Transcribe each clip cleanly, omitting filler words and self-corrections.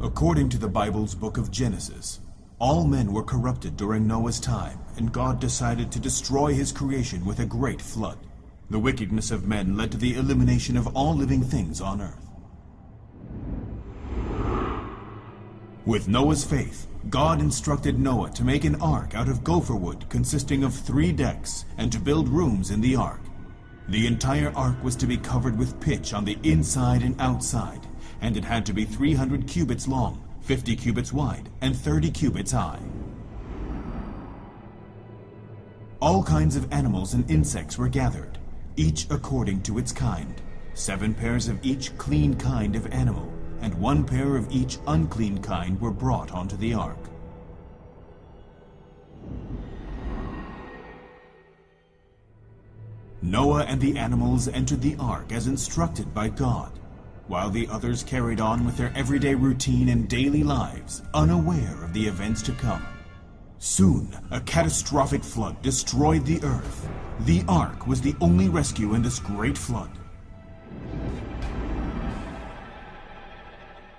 According to the Bible's book of Genesis, all men were corrupted during Noah's time, and God decided to destroy his creation with a great flood. The wickedness of men led to the elimination of all living things on earth. With Noah's faith, God instructed Noah to make an ark out of gopher wood consisting of 3 decks and to build rooms in the ark. The entire ark was to be covered with pitch on the inside and outside, and it had to be 300 cubits long, 50 cubits wide, and 30 cubits high. All kinds of animals and insects were gathered, each according to its kind. 7 pairs of each clean kind of animal, and 1 pair of each unclean kind were brought onto the ark. Noah and the animals entered the ark as instructed by God, while the others carried on with their everyday routine and daily lives, unaware of the events to come. Soon, a catastrophic flood destroyed the earth. The ark was the only rescue in this great flood.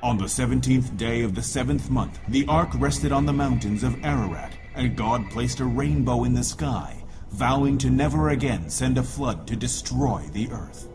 On the 17th day of the 7th month, the ark rested on the mountains of Ararat, and God placed a rainbow in the sky, vowing to never again send a flood to destroy the earth.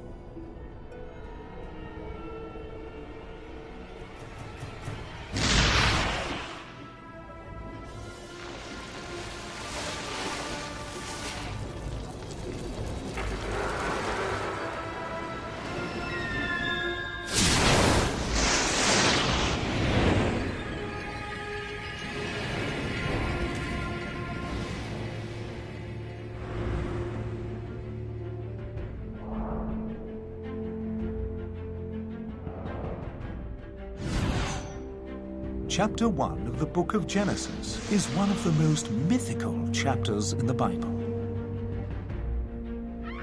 Chapter 1 of the book of Genesis is one of the most mythical chapters in the Bible.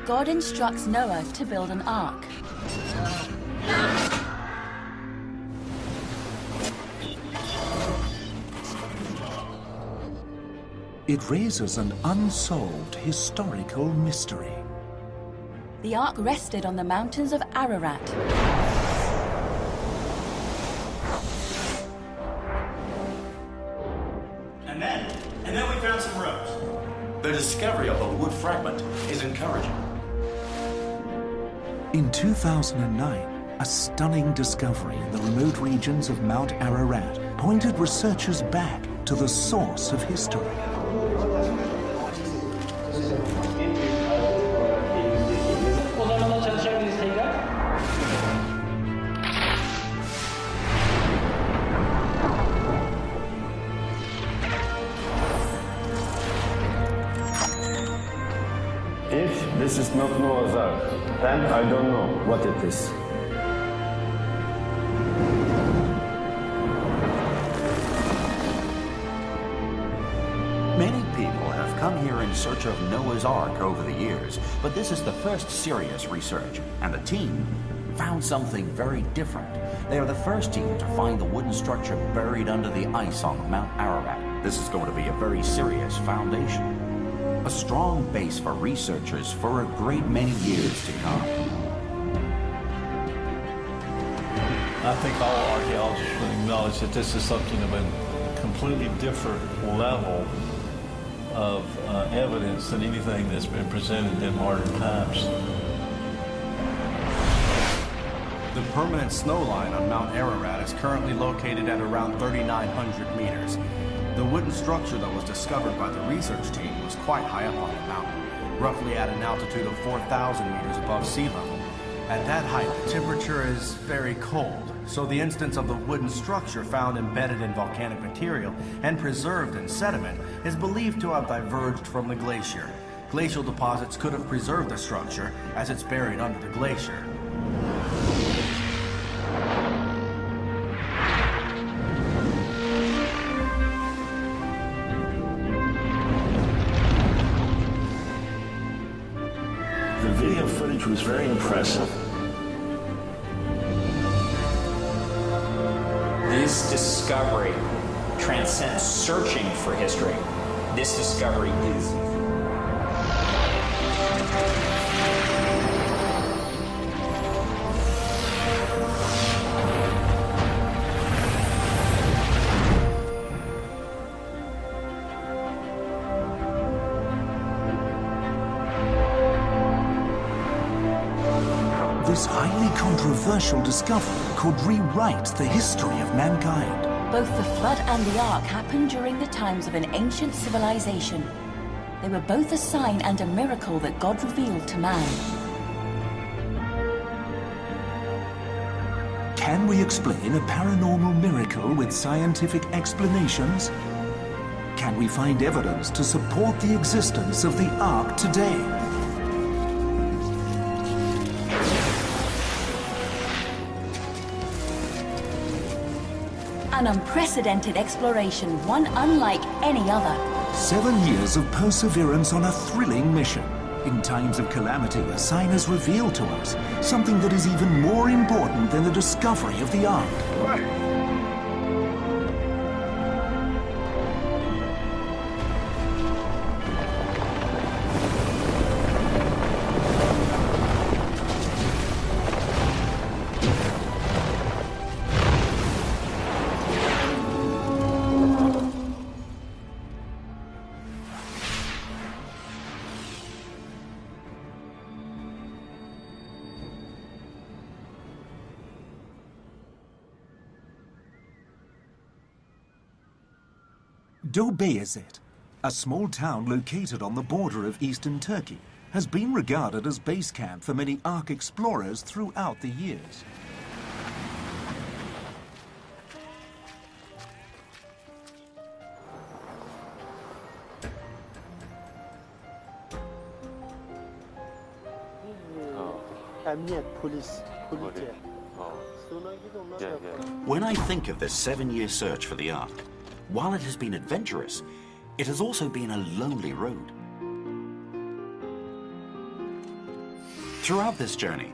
God instructs Noah to build an ark. It raises an unsolved historical mystery. The ark rested on the mountains of Ararat. And then we found some ropes. The discovery of a wood fragment is encouraging. In 2009, a stunning discovery in the remote regions of Mount Ararat pointed researchers back to the source of history. If this is not Noah's Ark, then I don't know what it is. Many people have come here in search of Noah's Ark over the years, but this is the first serious research, and the team found something very different. They are the first team to find the wooden structure buried under the ice on Mount Ararat. This is going to be a very serious foundation. A strong base for researchers for a great many years to come. I think all archaeologists will acknowledge that this is something of a completely different level of evidence than anything that's been presented in modern times. The permanent snow line on Mount Ararat is currently located at around 3,900 meters. The wooden structure that was discovered by the research team was quite high up on the mountain, roughly at an altitude of 4,000 meters above sea level. At that height, the temperature is very cold, so the instance of the wooden structure found embedded in volcanic material and preserved in sediment is believed to have diverged from the glacier. Glacial deposits could have preserved the structure as it's buried under the glacier. The video footage was very impressive. This discovery transcends searching for history. This discovery is. This highly controversial discovery could rewrite the history of mankind. Both the flood and the ark happened during the times of an ancient civilization. They were both a sign and a miracle that God revealed to man. Can we explain a paranormal miracle with scientific explanations? Can we find evidence to support the existence of the ark today? An unprecedented exploration, one unlike any other. 7 years of perseverance on a thrilling mission. In times of calamity, a sign is revealed to us, something that is even more important than the discovery of the ark. Dobeyazet, a small town located on the border of eastern Turkey, has been regarded as base camp for many Ark explorers throughout the years. When I think of this 7-year search for the Ark, while it has been adventurous, it has also been a lonely road. Throughout this journey,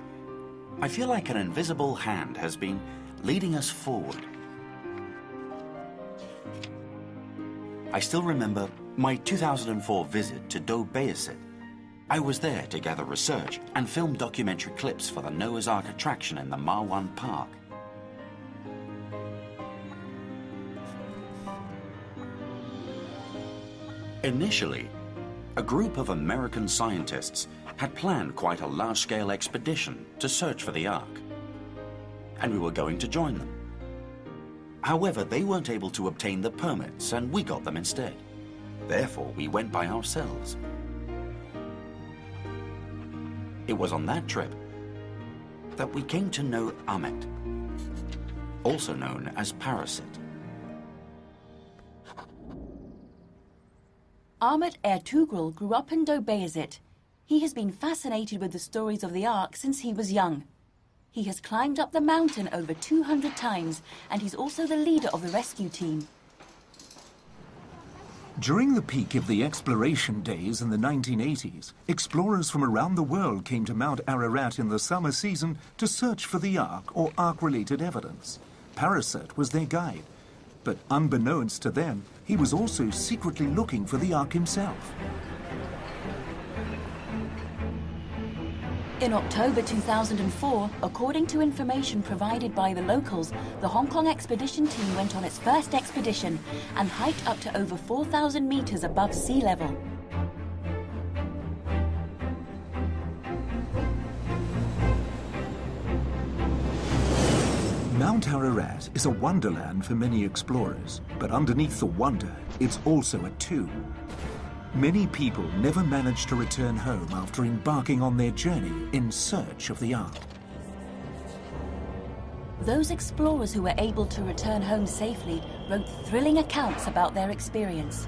I feel like an invisible hand has been leading us forward. I still remember my 2004 visit to Dobeyazet. I was there to gather research and film documentary clips for the Noah's Ark attraction in the Marwan Park. Initially, a group of American scientists had planned quite a large-scale expedition to search for the Ark, and we were going to join them. However, they weren't able to obtain the permits, and we got them instead. Therefore, we went by ourselves. It was on that trip that we came to know Ahmet, also known as Parasit. Ahmet Ertugrul grew up in Dobeyazet. He has been fascinated with the stories of the Ark since he was young. He has climbed up the mountain over 200 times, and he's also the leader of the rescue team. During the peak of the exploration days in the 1980s, explorers from around the world came to Mount Ararat in the summer season to search for the Ark or Ark-related evidence. Parasit was their guide, but unbeknownst to them, he was also secretly looking for the Ark himself. In October 2004, according to information provided by the locals, the Hong Kong expedition team went on its first expedition and hiked up to over 4,000 meters above sea level. Mount Ararat is a wonderland for many explorers, but underneath the wonder, it's also a tomb. Many people never manage to return home after embarking on their journey in search of the Ark. Those explorers who were able to return home safely wrote thrilling accounts about their experience.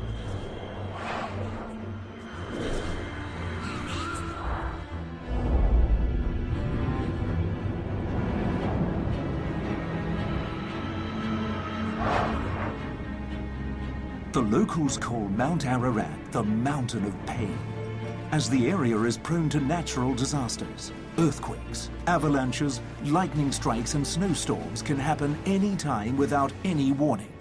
The locals call Mount Ararat the Mountain of Pain, as the area is prone to natural disasters. Earthquakes, avalanches, lightning strikes and snowstorms can happen any time without any warning.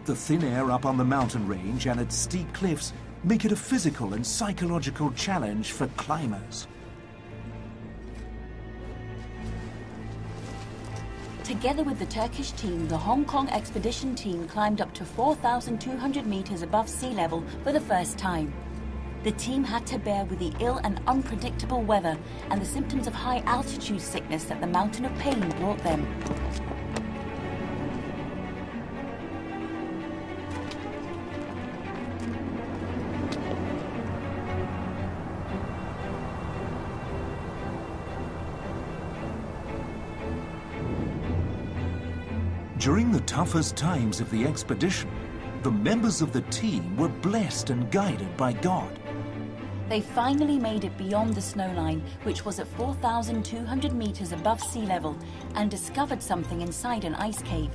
The thin air up on the mountain range and its steep cliffs make it a physical and psychological challenge for climbers. Together with the Turkish team, the Hong Kong expedition team climbed up to 4,200 meters above sea level for the first time. The team had to bear with the ill and unpredictable weather and the symptoms of high altitude sickness that the Mountain of Pain brought them. During the toughest times of the expedition, the members of the team were blessed and guided by God. They finally made it beyond the snowline, which was at 4,200 meters above sea level, and discovered something inside an ice cave.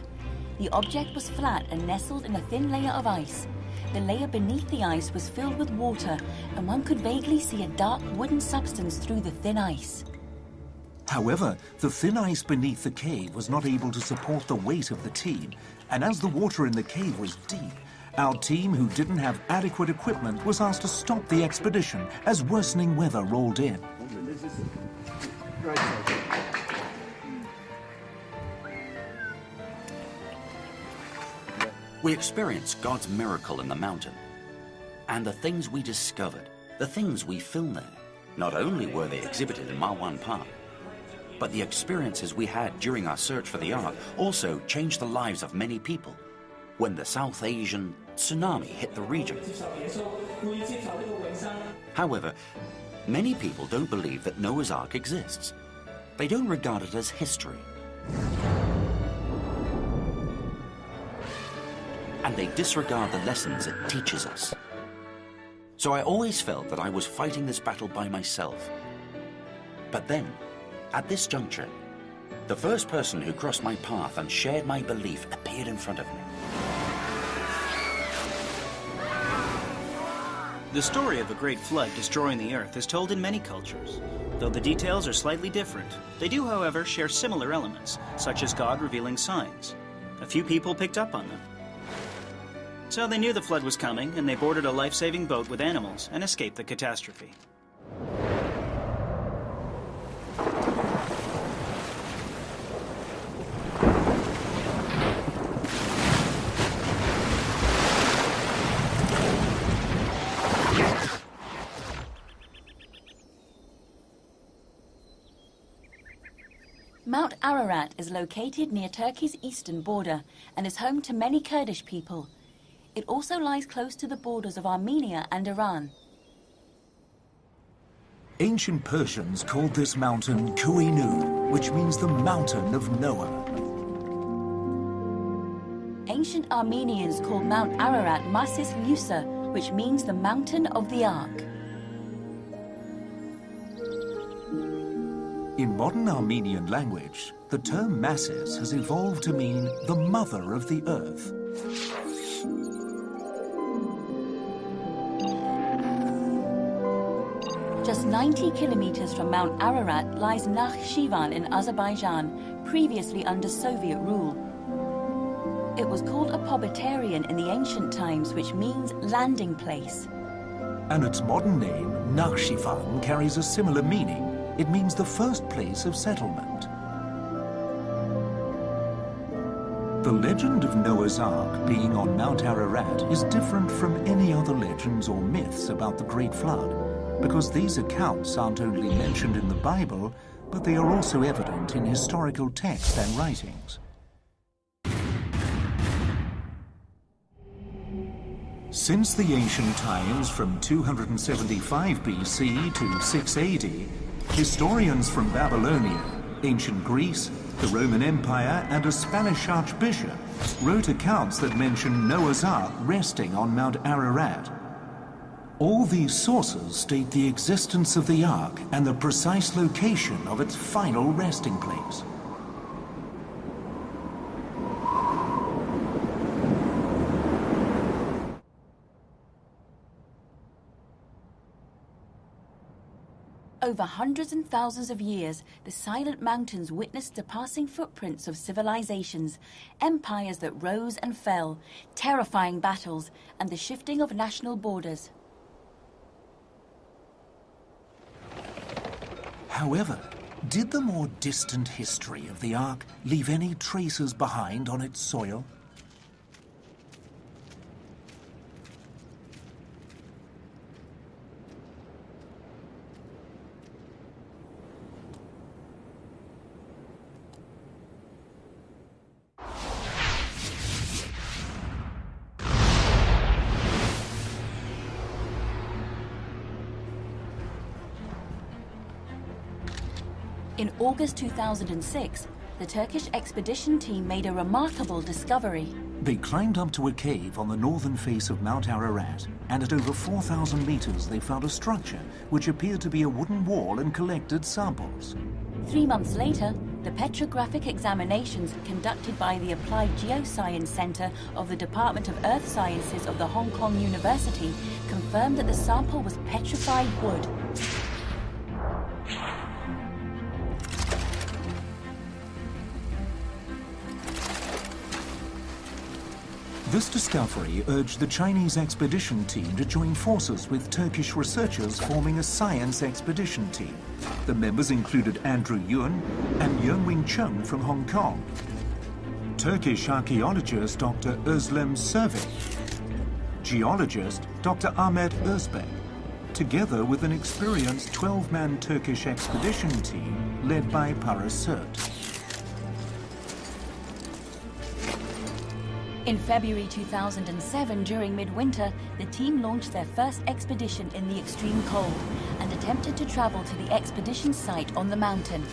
The object was flat and nestled in a thin layer of ice. The layer beneath the ice was filled with water, and one could vaguely see a dark wooden substance through the thin ice. However, the thin ice beneath the cave was not able to support the weight of the team, and as the water in the cave was deep, our team, who didn't have adequate equipment, was asked to stop the expedition as worsening weather rolled in. We experienced God's miracle in the mountain. And the things we discovered, the things we filmed there, not only were they exhibited in Marwan Park, but the experiences we had during our search for the Ark also changed the lives of many people when the South Asian tsunami hit the region. However, many people don't believe that Noah's Ark exists. They don't regard it as history. And they disregard the lessons it teaches us. So I always felt that I was fighting this battle by myself. But then, at this juncture, the first person who crossed my path and shared my belief appeared in front of me. The story of a great flood destroying the Earth is told in many cultures. Though the details are slightly different, they do, however, share similar elements, such as God revealing signs. A few people picked up on them. So they knew the flood was coming, and they boarded a life-saving boat with animals and escaped the catastrophe. Mount Ararat is located near Turkey's eastern border and is home to many Kurdish people. It also lies close to the borders of Armenia and Iran. Ancient Persians called this mountain Kuinu, which means the mountain of Noah. Ancient Armenians called Mount Ararat Masis Lusa, which means the mountain of the Ark. In modern Armenian language, the term Masis has evolved to mean the mother of the earth. Just 90 kilometers from Mount Ararat lies Nakhchivan in Azerbaijan, previously under Soviet rule. It was called a Pobetarian in the ancient times, which means landing place. And its modern name, Nakhchivan, carries a similar meaning. It means the first place of settlement. The legend of Noah's Ark being on Mount Ararat is different from any other legends or myths about the Great Flood, because these accounts aren't only mentioned in the Bible, but they are also evident in historical text and writings. Since the ancient times from 275 BC to 680, historians from Babylonia, ancient Greece, the Roman Empire, and a Spanish archbishop wrote accounts that mention Noah's Ark resting on Mount Ararat. All these sources state the existence of the Ark and the precise location of its final resting place. Over hundreds and thousands of years, the silent mountains witnessed the passing footprints of civilizations, empires that rose and fell, terrifying battles, and the shifting of national borders. However, did the more distant history of the Ark leave any traces behind on its soil? In August 2006, the Turkish expedition team made a remarkable discovery. They climbed up to a cave on the northern face of Mount Ararat, and at over 4,000 meters they found a structure which appeared to be a wooden wall and collected samples. 3 months later, the petrographic examinations conducted by the Applied Geoscience Center of the Department of Earth Sciences of the Hong Kong University confirmed that the sample was petrified wood. This discovery urged the Chinese expedition team to join forces with Turkish researchers, forming a science expedition team. The members included Andrew Yun and Yuen-Wing Chung from Hong Kong, Turkish archaeologist Dr. Özlem Servik, geologist Dr. Ahmet Özbek, together with an experienced 12-man Turkish expedition team led by Paras Sırt. In February 2007, during midwinter, the team launched their first expedition in the extreme cold and attempted to travel to the expedition site on the mountain.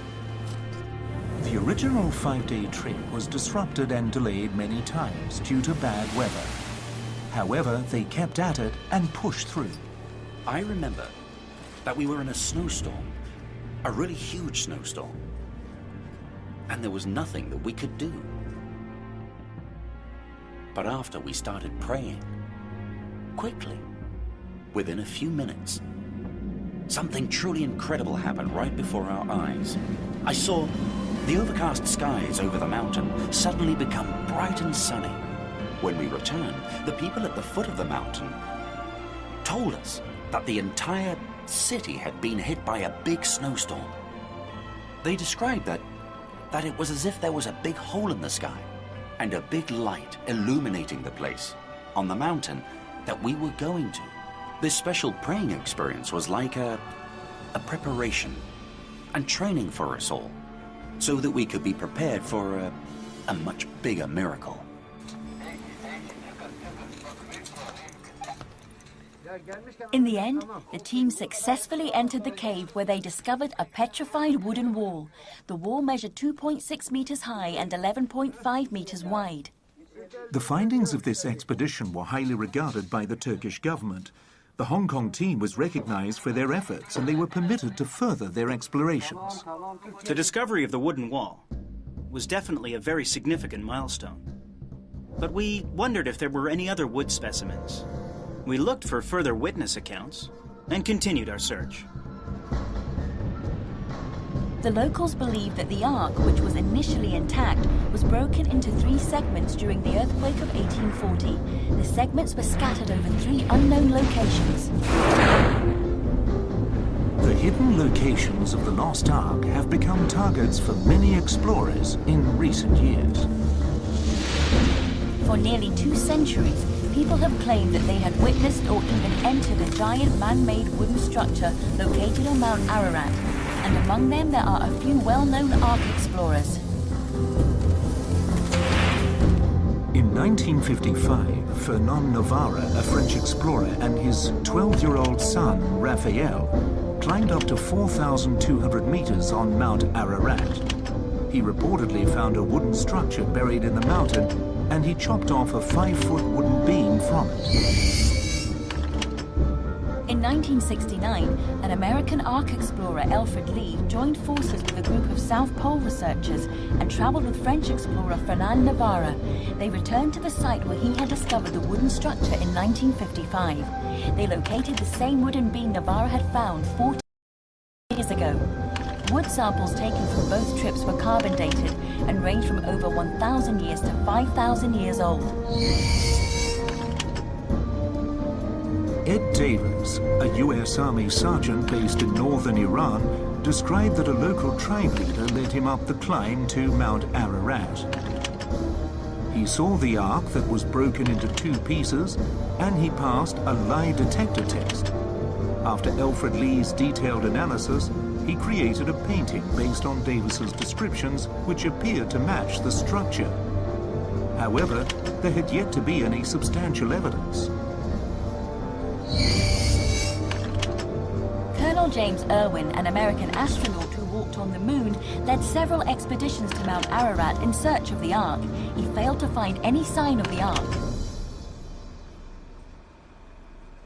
The original 5-day trip was disrupted and delayed many times due to bad weather. However, they kept at it and pushed through. I remember that we were in a snowstorm, a really huge snowstorm, and there was nothing that we could do. But after we started praying, quickly, within a few minutes, something truly incredible happened right before our eyes. I saw the overcast skies over the mountain suddenly become bright and sunny. When we returned, the people at the foot of the mountain told us that the entire city had been hit by a big snowstorm. They described that it was as if there was a big hole in the sky and a big light illuminating the place on the mountain that we were going to. This special praying experience was like a preparation and training for us all, so that we could be prepared for a much bigger miracle. In the end, the team successfully entered the cave where they discovered a petrified wooden wall. The wall measured 2.6 meters high and 11.5 meters wide. The findings of this expedition were highly regarded by the Turkish government. The Hong Kong team was recognized for their efforts and they were permitted to further their explorations. The discovery of the wooden wall was definitely a very significant milestone. But we wondered if there were any other wood specimens. We looked for further witness accounts and continued our search. The locals believe that the ark, which was initially intact, was broken into 3 segments during the earthquake of 1840. The segments were scattered over 3 unknown locations. The hidden locations of the lost ark have become targets for many explorers in recent years. For nearly 2 centuries, people have claimed that they had witnessed or even entered a giant man-made wooden structure located on Mount Ararat, and among them there are a few well-known Ark explorers. In 1955, Fernand Navarre, a French explorer, and his 12-year-old son, Raphael, climbed up to 4,200 meters on Mount Ararat. He reportedly found a wooden structure buried in the mountain, and he chopped off a 5-foot wooden beam from it. In 1969, an American Ark explorer, Alfred Lee, joined forces with a group of South Pole researchers and traveled with French explorer Fernand Navarre. They returned to the site where he had discovered the wooden structure in 1955. They located the same wooden beam Navarre had found 40 years ago. Wood samples taken from both trips were carbon dated and range from over 1,000 years to 5,000 years old. Ed Davis, a U.S. Army sergeant based in northern Iran, described that a local tribe leader led him up the climb to Mount Ararat. He saw the ark that was broken into 2 pieces, and he passed a lie detector test. After Alfred Lee's detailed analysis, he created a painting based on Davis's descriptions, which appeared to match the structure. However, there had yet to be any substantial evidence. Colonel James Irwin, an American astronaut who walked out on the moon led several expeditions to Mount Ararat in search of the Ark. He failed to find any sign of the Ark.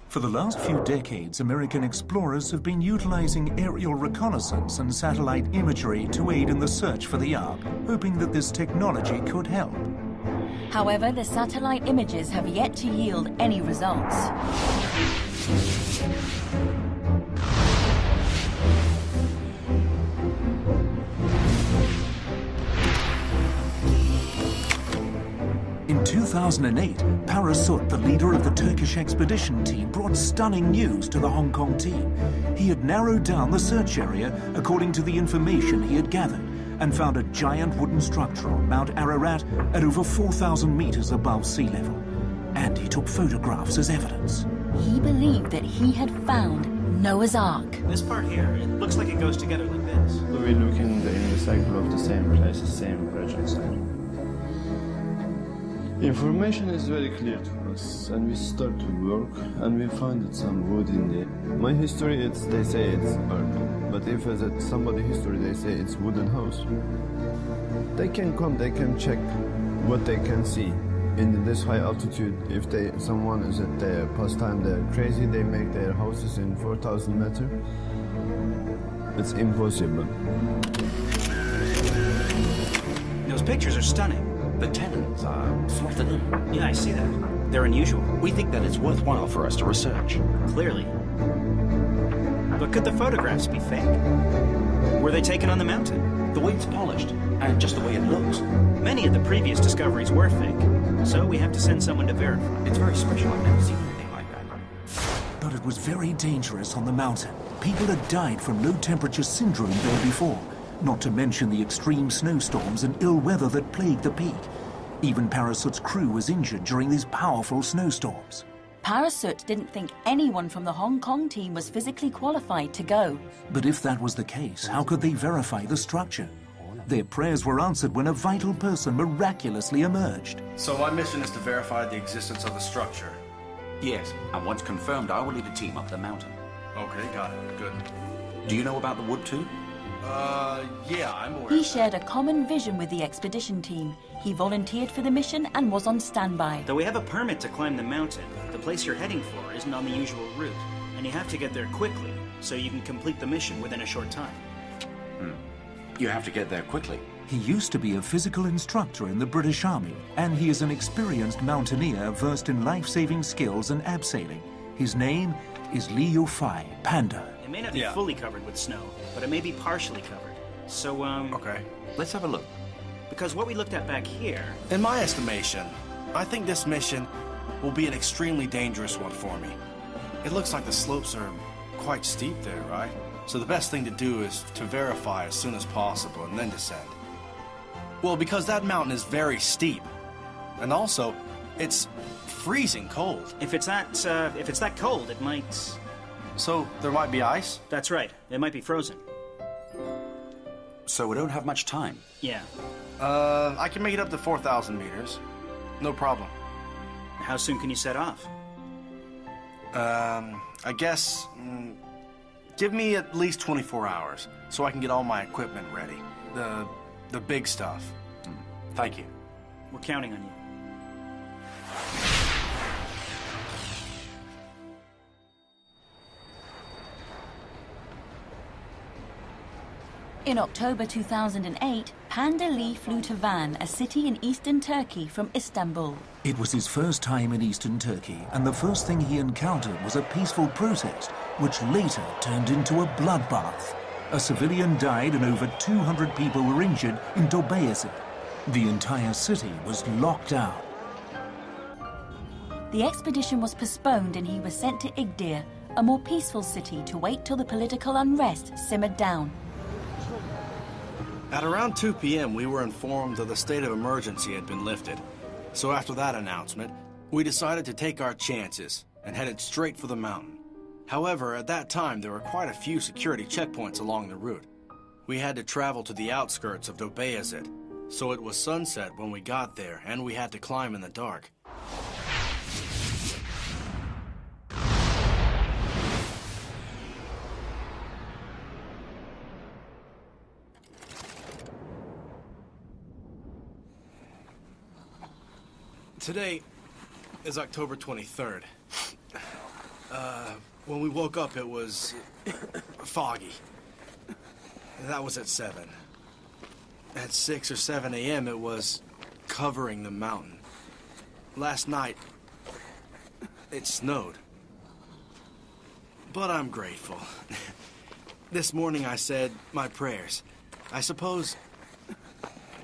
For the last few decades, American explorers have been utilizing aerial reconnaissance and satellite imagery to aid in the search for the Ark, hoping that this technology could help. However, the satellite images have yet to yield any results. In 2008, Parasut, the leader of the Turkish expedition team, brought stunning news to the Hong Kong team. He had narrowed down the search area according to the information he had gathered and found a giant wooden structure on Mount Ararat at over 4,000 meters above sea level. And he took photographs as evidence. He believed that he had found Noah's Ark. This part here, it looks like it goes together like this. So we're looking in the cycle of the same place, the same project site. Information is very clear to us, and we start to work, and we find some wood in there. My history, they say it's Ark, but if it's somebody history, they say it's wooden house. They can come, they can check what they can see in this high altitude. If someone is at their pastime, they're crazy, they make their houses in 4,000 meters. It's impossible. Those pictures are stunning. The tenons are slotted in. Yeah, I see that. They're unusual. We think that it's worthwhile for us to research. Clearly. But could the photographs be fake? Were they taken on the mountain? The way it's polished, and just the way it looks. Many of the previous discoveries were fake, so we have to send someone to verify. It's very special. I've never seen anything like that. But it was very dangerous on the mountain. People had died from low-temperature syndrome there before, not to mention the extreme snowstorms and ill weather that plagued the peak. Even Parasut's crew was injured during these powerful snowstorms. Parasut didn't think anyone from the Hong Kong team was physically qualified to go. But if that was the case, how could they verify the structure? Their prayers were answered when a vital person miraculously emerged. So my mission is to verify the existence of the structure. Yes, and once confirmed, I will lead a team up the mountain. Okay, got it. Good. Do you know about the wood too? Yeah, I'm aware. He shared a common vision with the expedition team. He volunteered for the mission and was on standby. Though we have a permit to climb the mountain, the place you're heading for isn't on the usual route, and you have to get there quickly so you can complete the mission within a short time. You have to get there quickly. He used to be a physical instructor in the British Army, and he is an experienced mountaineer versed in life-saving skills and abseiling. His name is Li Yufei, Panda. It may not be fully covered with snow, but it may be partially covered. So, Okay. Let's have a look. Because what we looked at back here... In my estimation, I think this mission will be an extremely dangerous one for me. It looks like the slopes are quite steep there, right? So the best thing to do is to verify as soon as possible and then descend. Well, because that mountain is very steep. And also, it's freezing cold. If it's that cold, it might... So, there might be ice? That's right. It might be frozen. So we don't have much time. Yeah. I can make it up to 4,000 meters. No problem. How soon can you set off? I guess... give me at least 24 hours, so I can get all my equipment ready. The big stuff. Thank you. We're counting on you. In October 2008, Panda Lee flew to Van, a city in eastern Turkey, from Istanbul. It was his first time in eastern Turkey, and the first thing he encountered was a peaceful protest, which later turned into a bloodbath. A civilian died and over 200 people were injured in Dobeyazit. The entire city was locked down. The expedition was postponed and he was sent to Igdir, a more peaceful city, to wait till the political unrest simmered down. At around 2 p.m., we were informed that the state of emergency had been lifted. So after that announcement, we decided to take our chances and headed straight for the mountain. However, at that time, there were quite a few security checkpoints along the route. We had to travel to the outskirts of Dobeyazit, so it was sunset when we got there, and we had to climb in the dark. Today is October 23rd. When we woke up, it was foggy. That was at 7. At 6 or 7 a.m., it was covering the mountain. Last night, it snowed. But I'm grateful. This morning I said my prayers. I suppose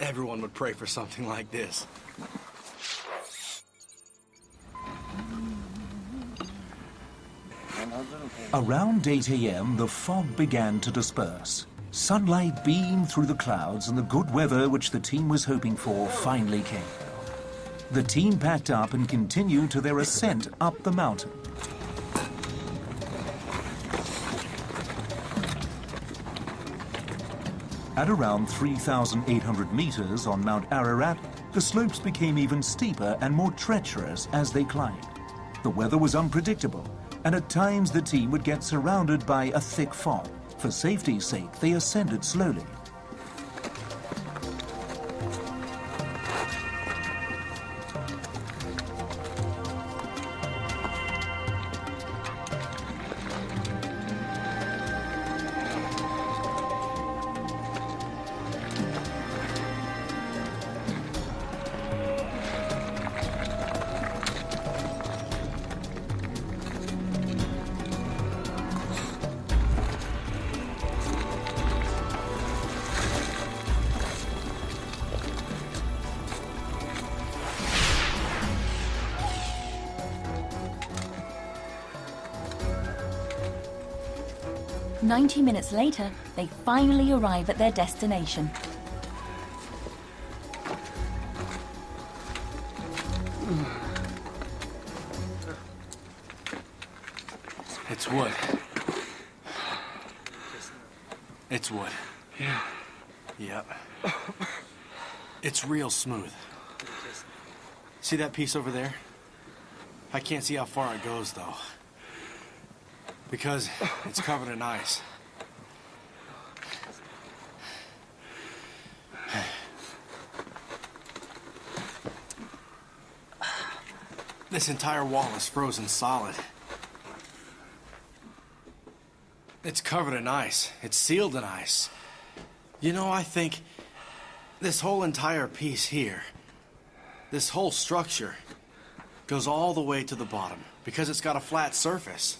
everyone would pray for something like this. Around 8 a.m., the fog began to disperse. Sunlight beamed through the clouds, and the good weather which the team was hoping for finally came. The team packed up and continued to their ascent up the mountain. At around 3,800 meters on Mount Ararat, the slopes became even steeper and more treacherous as they climbed. The weather was unpredictable, and at times the team would get surrounded by a thick fog. For safety's sake, they ascended slowly. "90 minutes later, they finally arrive at their destination. It's wood. It's wood. Yeah. Yep. It's real smooth. See that piece over there? I can't see how far it goes, though. Because it's covered in ice. This entire wall is frozen solid. It's covered in ice. It's sealed in ice. You know, I think this whole entire piece here, this whole structure, goes all the way to the bottom because it's got a flat surface.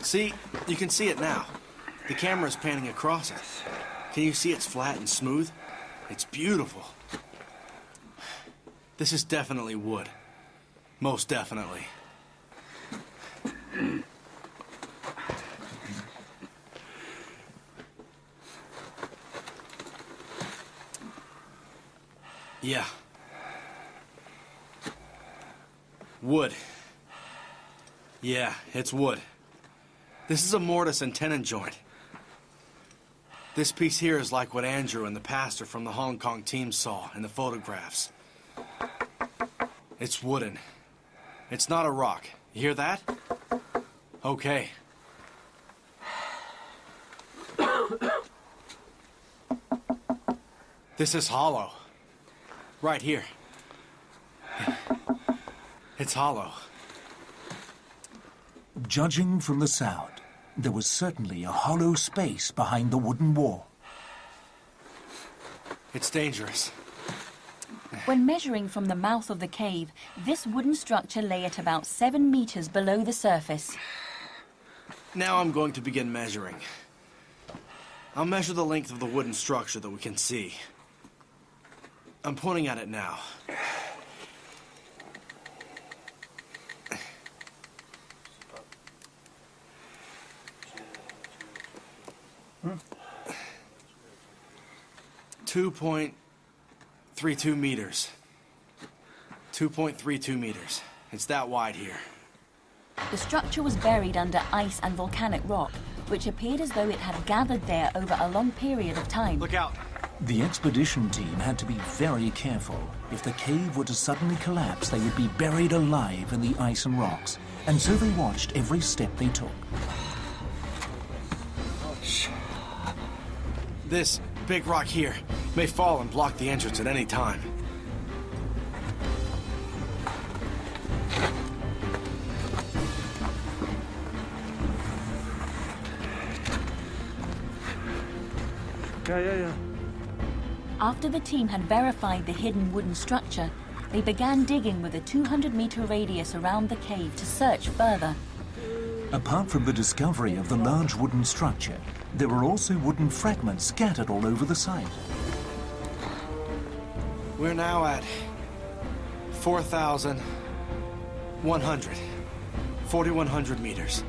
See, you can see it now. The camera's panning across it. Can you see it's flat and smooth? It's beautiful. This is definitely wood. Most definitely. Yeah. Wood. Yeah, it's wood. This is a mortise and tenon joint. This piece here is like what Andrew and the pastor from the Hong Kong team saw in the photographs. It's wooden. It's not a rock. You hear that? Okay. This is hollow. Right here. It's hollow. Judging from the sound, there was certainly a hollow space behind the wooden wall. It's dangerous. When measuring from the mouth of the cave, this wooden structure lay at about 7 meters below the surface. Now I'm going to begin measuring. I'll measure the length of the wooden structure that we can see. I'm pointing at it now. Huh? 2.32 meters. 2.32 meters. It's that wide here. The structure was buried under ice and volcanic rock, which appeared as though it had gathered there over a long period of time. Look out! The expedition team had to be very careful. If the cave were to suddenly collapse, they would be buried alive in the ice and rocks. And so they watched every step they took. This big rock here May fall and block the entrance at any time. Yeah. After the team had verified the hidden wooden structure, they began digging with a 200-meter radius around the cave to search further. Apart from the discovery of the large wooden structure, there were also wooden fragments scattered all over the site. We're now at 4,100 meters.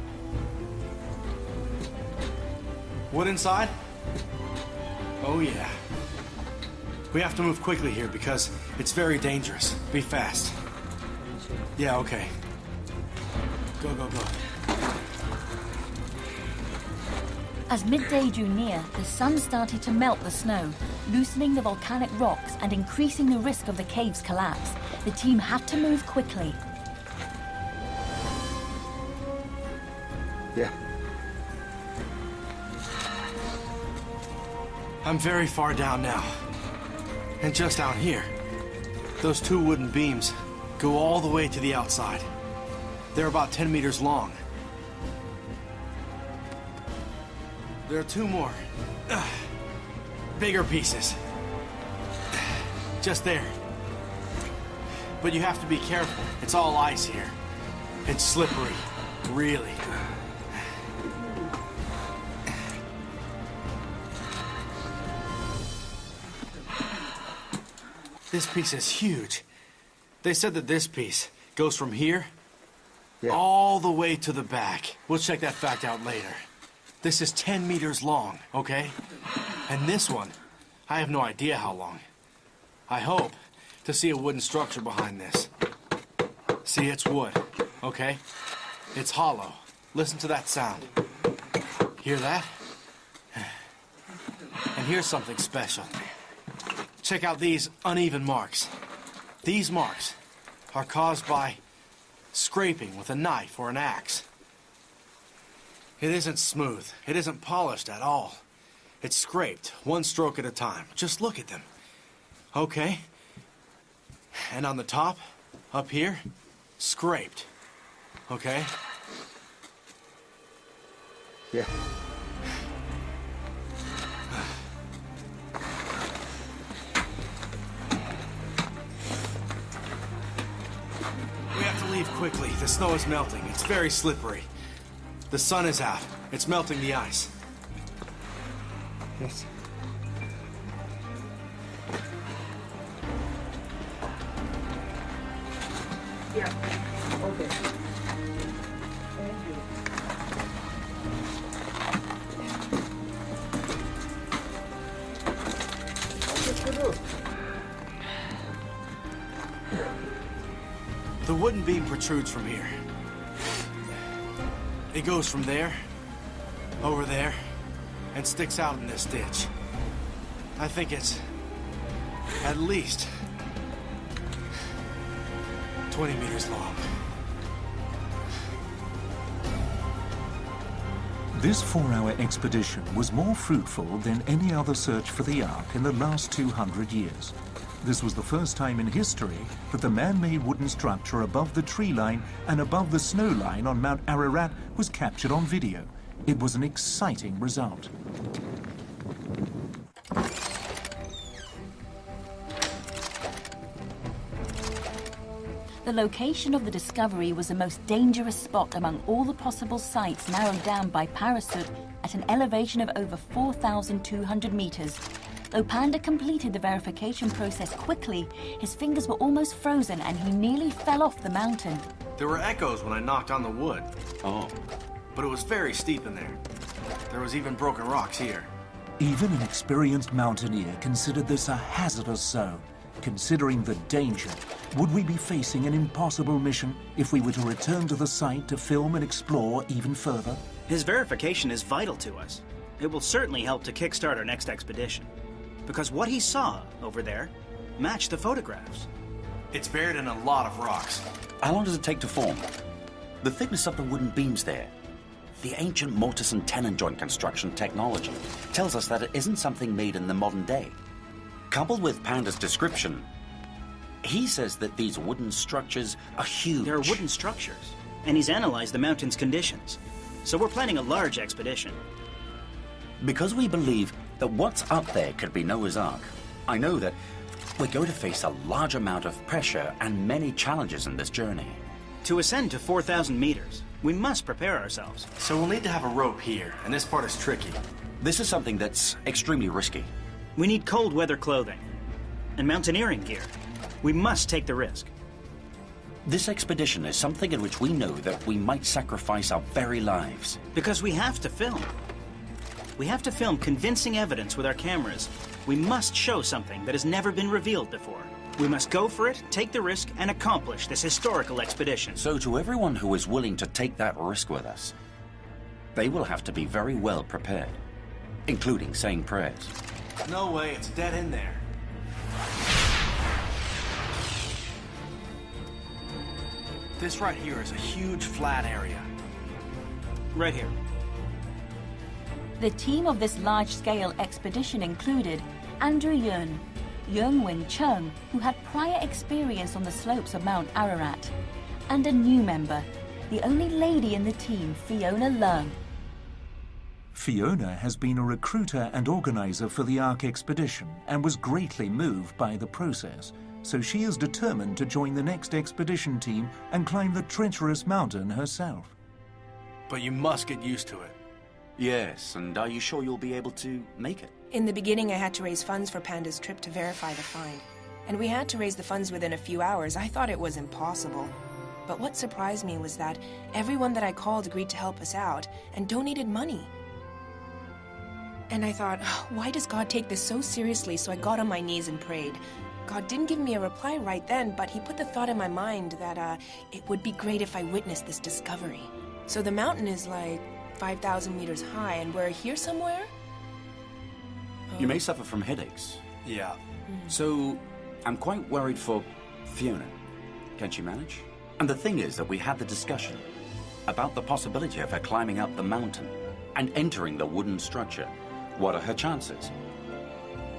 Wood inside? Oh yeah. We have to move quickly here because it's very dangerous. Be fast. Yeah, okay. Go. As midday drew near, the sun started to melt the snow, loosening the volcanic rocks and increasing the risk of the cave's collapse. The team had to move quickly. Yeah. I'm very far down now. And just out here, those two wooden beams go all the way to the outside. They're about 10 meters long. There are two more, bigger pieces. Just there. But you have to be careful. It's all ice here. It's slippery, really. This piece is huge. They said that this piece goes from here all the way to the back. We'll check that fact out later. This is 10 meters long, okay? And this one, I have no idea how long. I hope to see a wooden structure behind this. See, it's wood, okay? It's hollow. Listen to that sound. Hear that? And here's something special. Check out these uneven marks. These marks are caused by scraping with a knife or an axe. It isn't smooth. It isn't polished at all. It's scraped, one stroke at a time. Just look at them. Okay? And on the top, up here, scraped. Okay? Yeah. We have to leave quickly. The snow is melting. It's very slippery. The sun is out. It's melting the ice. Yes. Yeah. Okay. Thank you. What's to do? The wooden beam protrudes from here. It goes from there, over there, and sticks out in this ditch. I think it's at least 20 meters long. This 4-hour expedition was more fruitful than any other search for the Ark in the last 200 years. This was the first time in history that the man-made wooden structure above the tree line and above the snow line on Mount Ararat was captured on video. It was an exciting result. The location of the discovery was the most dangerous spot among all the possible sites narrowed down by Parasut at an elevation of over 4,200 meters. Though Panda completed the verification process quickly, his fingers were almost frozen and he nearly fell off the mountain. There were echoes when I knocked on the wood. Oh. But it was very steep in there. There was even broken rocks here. Even an experienced mountaineer considered this a hazardous zone. Considering the danger, would we be facing an impossible mission if we were to return to the site to film and explore even further? His verification is vital to us. It will certainly help to kickstart our next expedition. Because what he saw over there matched the photographs. It's buried in a lot of rocks. How long does it take to form? The thickness of the wooden beams there. The ancient mortise and tenon joint construction technology tells us that it isn't something made in the modern day. Coupled with Panda's description, he says that these wooden structures are huge. They're wooden structures, and he's analyzed the mountain's conditions. So we're planning a large expedition. Because we believe that what's up there could be Noah's Ark, I know that we're going to face a large amount of pressure and many challenges in this journey. To ascend to 4,000 meters, we must prepare ourselves. So we'll need to have a rope here, and this part is tricky. This is something that's extremely risky. We need cold weather clothing and mountaineering gear. We must take the risk. This expedition is something in which we know that we might sacrifice our very lives. Because we have to film. We have to film convincing evidence with our cameras. We must show something that has never been revealed before. We must go for it, take the risk, and accomplish this historical expedition. So to everyone who is willing to take that risk with us, they will have to be very well prepared, including saying prayers. No way, it's dead in there. This right here is a huge flat area. Right here. The team of this large-scale expedition included Andrew Yun, Win Chung, who had prior experience on the slopes of Mount Ararat, and a new member, the only lady in the team, Fiona Leung. Fiona has been a recruiter and organizer for the Ark expedition and was greatly moved by the process, so she is determined to join the next expedition team and climb the treacherous mountain herself. But you must get used to it. Yes, and are you sure you'll be able to make it? In the beginning, I had to raise funds for Panda's trip to verify the find. And we had to raise the funds within a few hours. I thought it was impossible. But what surprised me was that everyone that I called agreed to help us out and donated money. And I thought, why does God take this so seriously? So I got on my knees and prayed. God didn't give me a reply right then, but he put the thought in my mind that it would be great if I witnessed this discovery. So the mountain is like 5,000 meters high, and we're here somewhere? You may suffer from headaches. Yeah. So, I'm quite worried for Fiona. Can she manage? And the thing is that we had the discussion about the possibility of her climbing up the mountain and entering the wooden structure. What are her chances?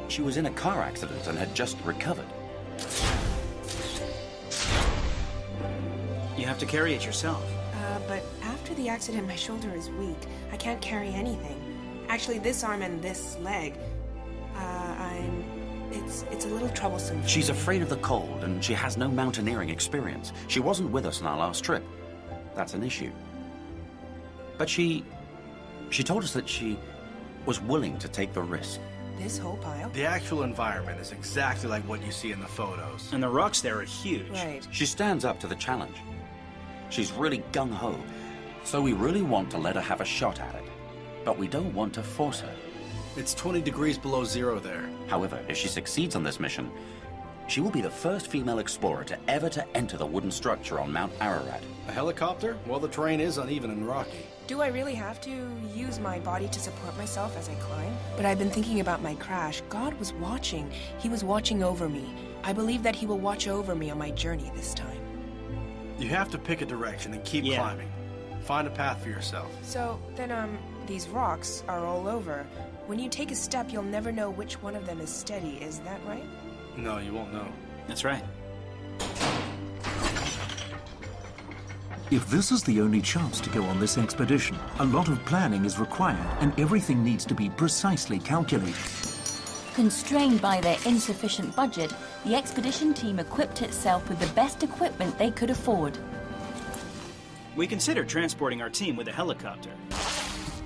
She was in a car accident and had just recovered. You have to carry it yourself. But after the accident, my shoulder is weak. I can't carry anything. Actually, this arm and this leg, it's a little troublesome. She's afraid of the cold, and she has no mountaineering experience. She wasn't with us on our last trip. That's an issue. But she told us that she was willing to take the risk. This whole pile? The actual environment is exactly like what you see in the photos. And the rocks there are huge. Right. She stands up to the challenge. She's really gung-ho, so we really want to let her have a shot at it. But we don't want to force her. It's 20 degrees below zero there. However, if she succeeds on this mission, she will be the first female explorer to ever to enter the wooden structure on Mount Ararat. A helicopter? Well, the terrain is uneven and rocky. Do I really have to use my body to support myself as I climb? But I've been thinking about my crash. God was watching. He was watching over me. I believe that he will watch over me on my journey this time. You have to pick a direction and keep climbing. Find a path for yourself. So, then, these rocks are all over. When you take a step, you'll never know which one of them is steady. Is that right? No, you won't know. That's right. If this is the only chance to go on this expedition, a lot of planning is required and everything needs to be precisely calculated. Constrained by their insufficient budget, the expedition team equipped itself with the best equipment they could afford. We considered transporting our team with a helicopter,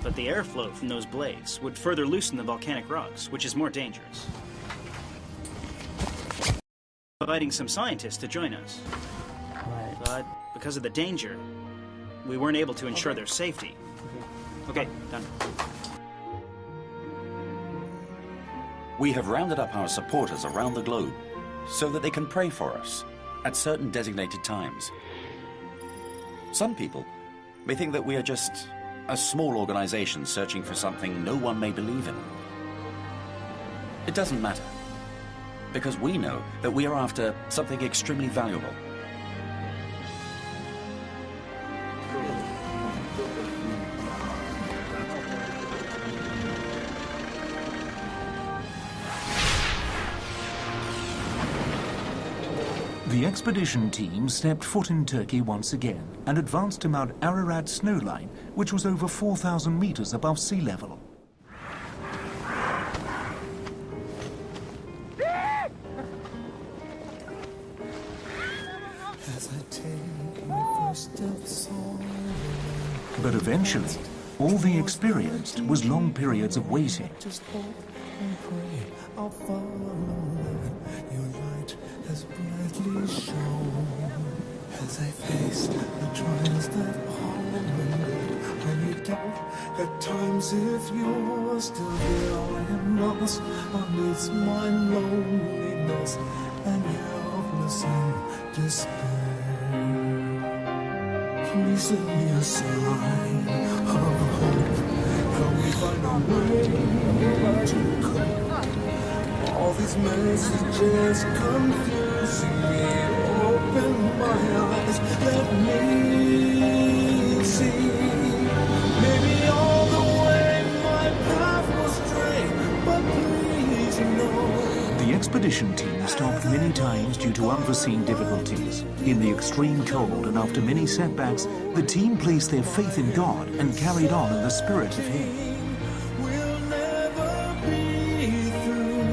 but the airflow from those blades would further loosen the volcanic rocks, which is more dangerous. Inviting some scientists to join us. Right. But because of the danger, we weren't able to ensure their safety. Okay, done. We have rounded up our supporters around the globe so that they can pray for us at certain designated times. Some people may think that we are just a small organization searching for something no one may believe in. It doesn't matter, because we know that we are after something extremely valuable. The expedition team stepped foot in Turkey once again and advanced to Mount Ararat snowline, which was over 4,000 meters above sea level. But eventually, all they experienced was long periods of waiting. Just hope and pray I'll follow your light has brightly shone. As I face the trials that harm, I may doubt at times if you're still here. I am lost amidst my loneliness and helpless in despair. Please send me a sign of hope. Help me find a way to cope. All these messages confusing me. Open my eyes, let me see. Maybe all the way my path was straight, but please know. The expedition team stopped many times due to unforeseen difficulties. In the extreme cold and after many setbacks, the team placed their faith in God and carried on in the spirit of Him. We'll never be through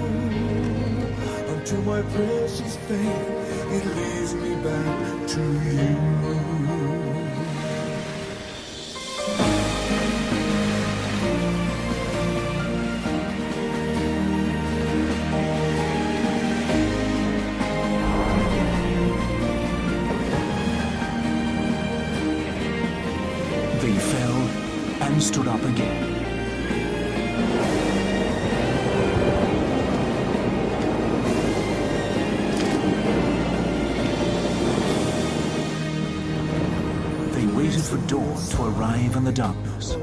until my precious faith, it leads me back to you. They fell and stood up again. They waited for dawn to arrive in the darkness.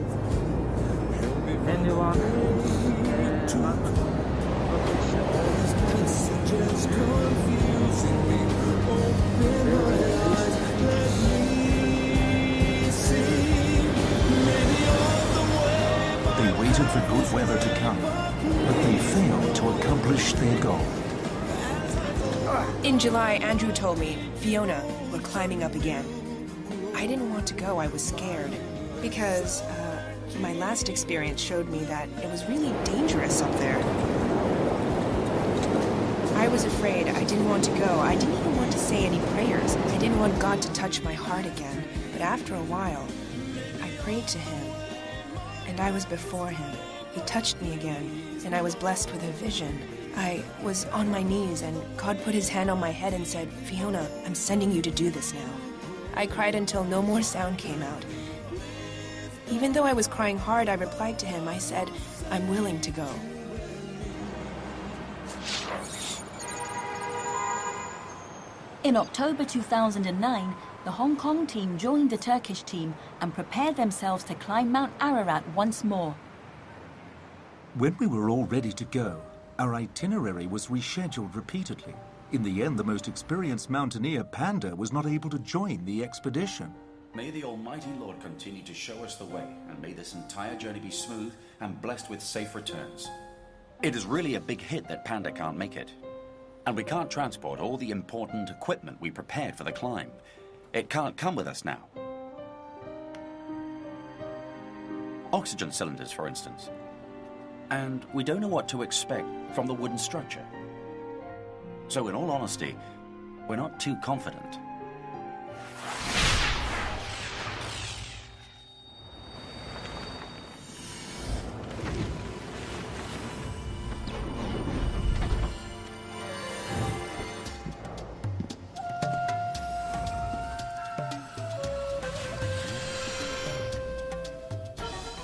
They waited for good weather to come, but they failed to accomplish their goal. In July, Andrew told me, Fiona, we're climbing up again. I didn't want to go, I was scared. Because, my last experience showed me that it was really dangerous up there. I was afraid, I didn't want to go. I didn't even want to say any prayers. I didn't want God to touch my heart again. But after a while, I prayed to Him. And I was before Him. He touched me again, and I was blessed with a vision. I was on my knees, and God put His hand on my head and said, Fiona, I'm sending you to do this now. I cried until no more sound came out. Even though I was crying hard, I replied to Him. I said, I'm willing to go. In October 2009, the Hong Kong team joined the Turkish team and prepared themselves to climb Mount Ararat once more. When we were all ready to go, our itinerary was rescheduled repeatedly. In the end, the most experienced mountaineer, Panda, was not able to join the expedition. May the Almighty Lord continue to show us the way, and may this entire journey be smooth and blessed with safe returns. It is really a big hit that Panda can't make it. And we can't transport all the important equipment we prepared for the climb. It can't come with us now. Oxygen cylinders, for instance. And we don't know what to expect from the wooden structure. So in all honesty, we're not too confident.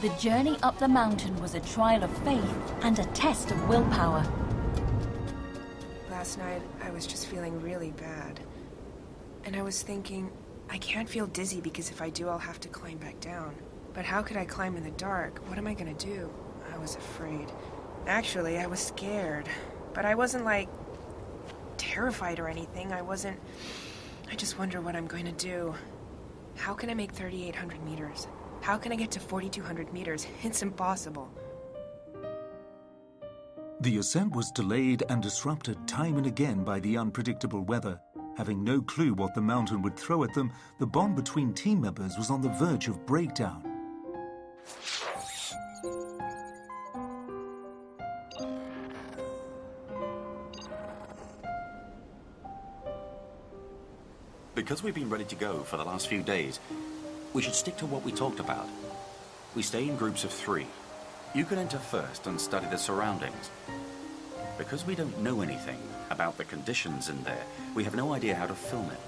The journey up the mountain was a trial of faith and a test of willpower. Last night, I was just feeling really bad. And I was thinking, I can't feel dizzy because if I do, I'll have to climb back down. But how could I climb in the dark? What am I gonna do? I was afraid. Actually, I was scared. But I wasn't, like, terrified or anything. I just wonder what I'm going to do. How can I make 3,800 meters? How can I get to 4,200 meters? It's impossible. The ascent was delayed and disrupted time and again by the unpredictable weather. Having no clue what the mountain would throw at them, the bond between team members was on the verge of breakdown. Because we've been ready to go for the last few days, we should stick to what we talked about. We stay in groups of 3. You can enter first and study the surroundings. Because we don't know anything about the conditions in there, we have no idea how to film it.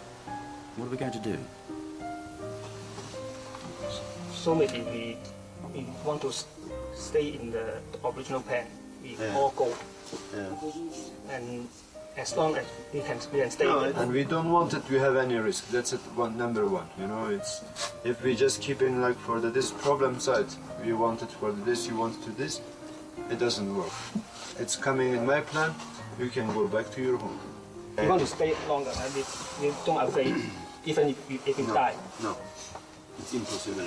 What are we going to do? So maybe we want to stay in the original plan. We all go. And as long as we can stay. No, and we don't want it to have any risk. That's it. Number one. You know, it's if we just keep in like for this problem side, we want it for this, you want it to this, it doesn't work. It's coming in my plan. You can go back to your home. We want to stay longer, and we don't afraid, even if we die. No, it's impossible.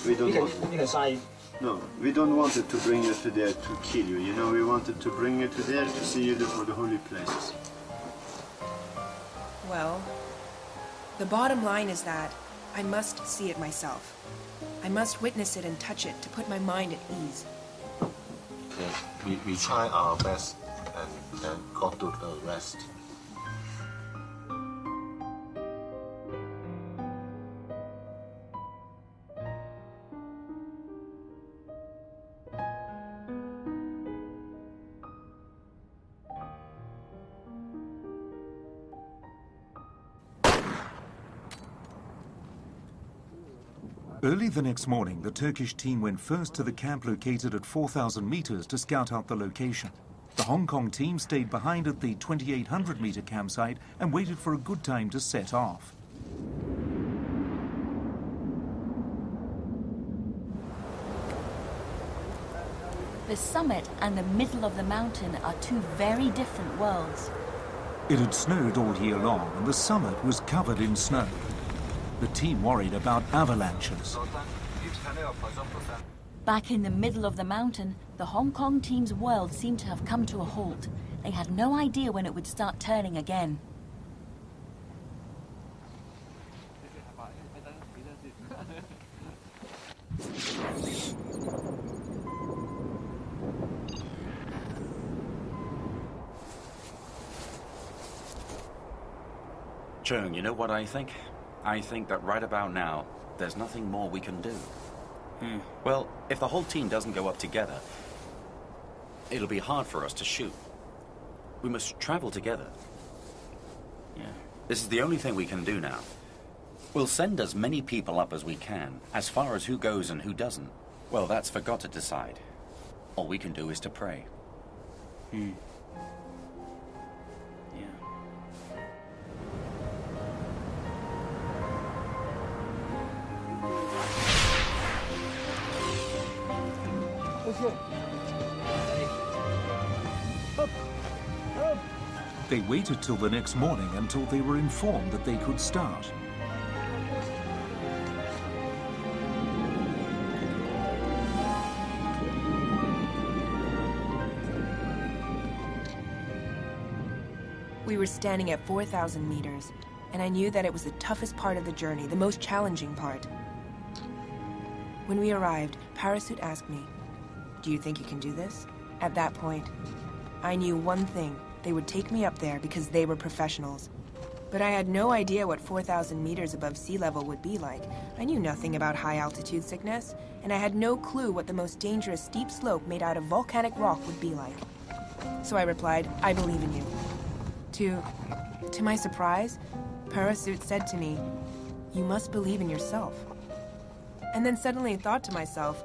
We don't want it. We can sign. No, we don't want it to bring you to there to kill you. You know, we wanted to bring you to there to see you for the holy places. Well, the bottom line is that I must see it myself. I must witness it and touch it to put my mind at ease. Okay, we try our best and God do the rest. Early the next morning, the Turkish team went first to the camp located at 4,000 meters to scout out the location. The Hong Kong team stayed behind at the 2,800-meter campsite and waited for a good time to set off. The summit and the middle of the mountain are two very different worlds. It had snowed all year long, and the summit was covered in snow. The team worried about avalanches. Back in the middle of the mountain, the Hong Kong team's world seemed to have come to a halt. They had no idea when it would start turning again. Chung, you know what I think? I think that right about now, there's nothing more we can do. Well, if the whole team doesn't go up together, it'll be hard for us to shoot. We must travel together. Yeah. This is the only thing we can do now. We'll send as many people up as we can. As far as who goes and who doesn't, well, that's for God to decide. All we can do is to pray. They waited till the next morning until they were informed that they could start. We were standing at 4,000 meters, and I knew that it was the toughest part of the journey, the most challenging part. When we arrived, Parachute asked me, "Do you think you can do this?" At that point, I knew one thing. They would take me up there because they were professionals. But I had no idea what 4,000 meters above sea level would be like. I knew nothing about high-altitude sickness, and I had no clue what the most dangerous steep slope made out of volcanic rock would be like. So I replied, "I believe in you." To my surprise, Parachute said to me, "You must believe in yourself." And then suddenly thought to myself,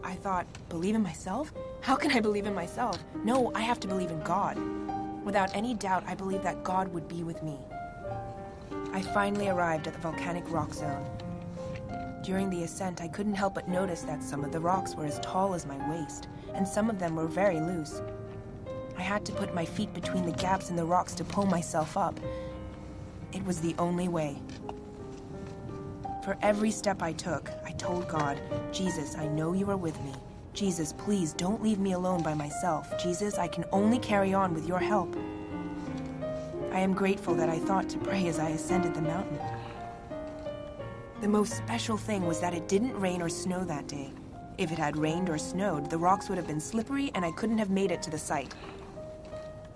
I thought, believe in myself? How can I believe in myself? No, I have to believe in God. Without any doubt, I believed that God would be with me. I finally arrived at the volcanic rock zone. During the ascent, I couldn't help but notice that some of the rocks were as tall as my waist, and some of them were very loose. I had to put my feet between the gaps in the rocks to pull myself up. It was the only way. For every step I took, I told God, "Jesus, I know you are with me. Jesus, please don't leave me alone by myself. Jesus, I can only carry on with your help." I am grateful that I thought to pray as I ascended the mountain. The most special thing was that it didn't rain or snow that day. If it had rained or snowed, the rocks would have been slippery and I couldn't have made it to the site.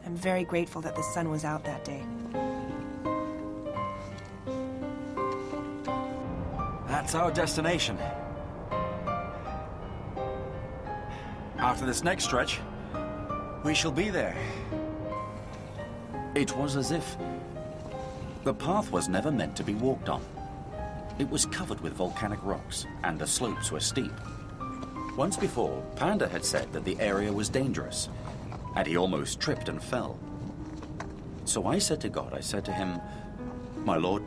I'm very grateful that the sun was out that day. That's our destination. After this next stretch, we shall be there. It was as if the path was never meant to be walked on. It was covered with volcanic rocks, and the slopes were steep. Once before, Panda had said that the area was dangerous, and he almost tripped and fell. So I said to God, I said to him, "My Lord,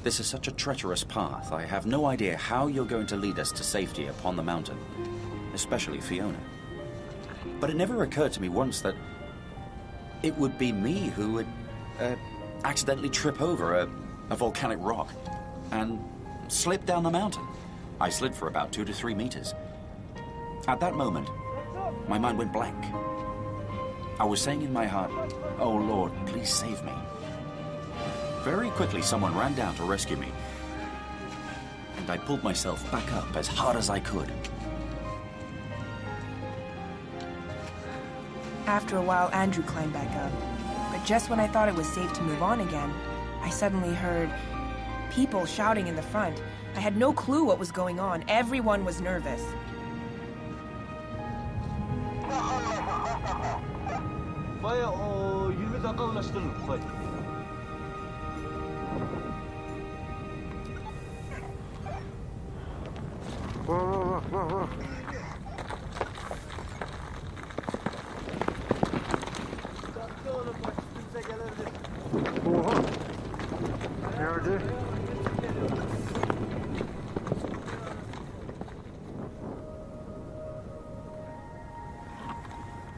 this is such a treacherous path. I have no idea how you're going to lead us to safety upon the mountain, especially Fiona." But it never occurred to me once that it would be me who would accidentally trip over a volcanic rock and slip down the mountain. I slid for about 2 to 3 meters. At that moment, my mind went blank. I was saying in my heart, "Oh Lord, please save me." Very quickly, someone ran down to rescue me, and I pulled myself back up as hard as I could. After a while, Andrew climbed back up. But just when I thought it was safe to move on again, I suddenly heard people shouting in the front. I had no clue what was going on. Everyone was nervous.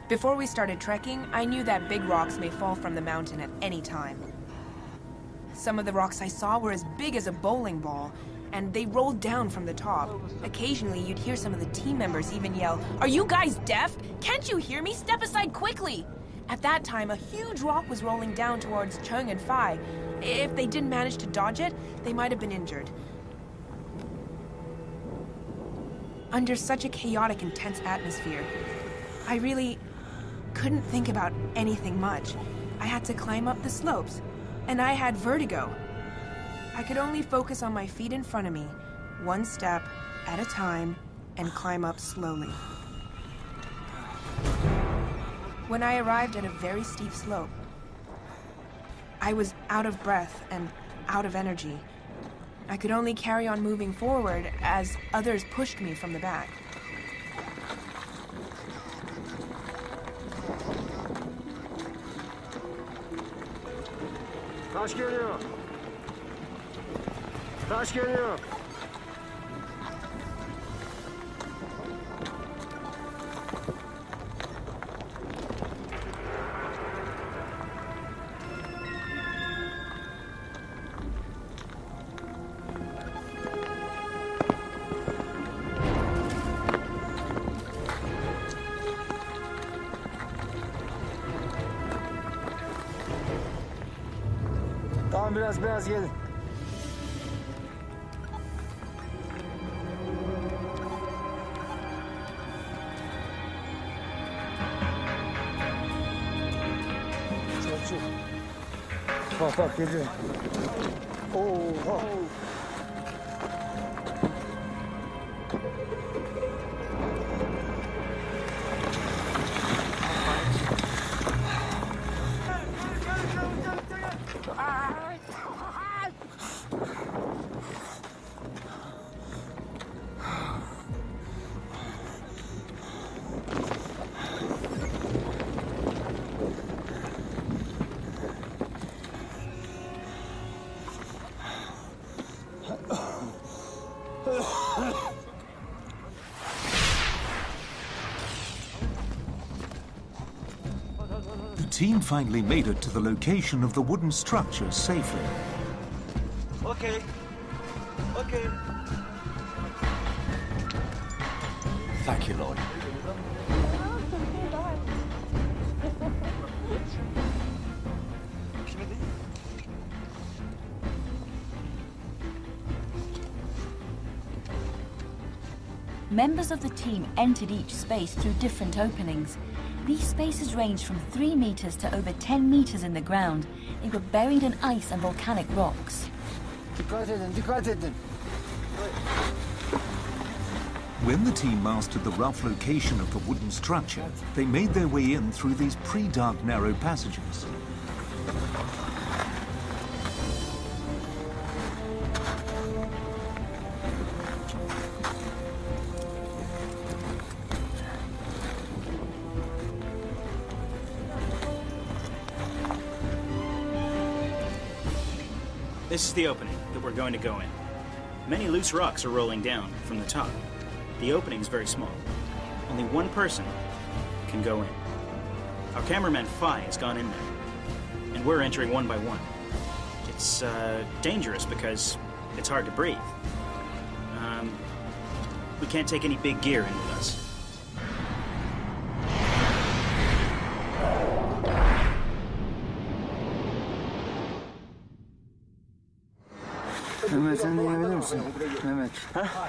Before we started trekking, I knew that big rocks may fall from the mountain at any time. Some of the rocks I saw were as big as a bowling ball, and they rolled down from the top. Occasionally, you'd hear some of the team members even yell, "Are you guys deaf? Can't you hear me? Step aside quickly!" At that time, a huge rock was rolling down towards Chung and Phi. If they didn't manage to dodge it, they might have been injured. Under such a chaotic, intense atmosphere, I really couldn't think about anything much. I had to climb up the slopes, and I had vertigo. I could only focus on my feet in front of me, one step at a time, and climb up slowly. When I arrived at a very steep slope, I was out of breath and out of energy. I could only carry on moving forward as others pushed me from the back. Taş geliyor. Taş geliyor. Tamam, biraz gelin. Çok. Bak geliyor. Oha. The team finally made it to the location of the wooden structure safely. Okay. Okay. Thank you, Lord. Members of the team entered each space through different openings. These spaces ranged from 3 meters to over 10 meters in the ground. They were buried in ice and volcanic rocks. When the team mastered the rough location of the wooden structure, they made their way in through these pre-dark narrow passages. This is the opening that we're going to go in. Many loose rocks are rolling down from the top. The opening is very small. Only one person can go in. Our cameraman Phi has gone in there, and we're entering one by one. It's dangerous because it's hard to breathe. We can't take any big gear in with us. Mehmet sen de inebilir misin? Mehmet.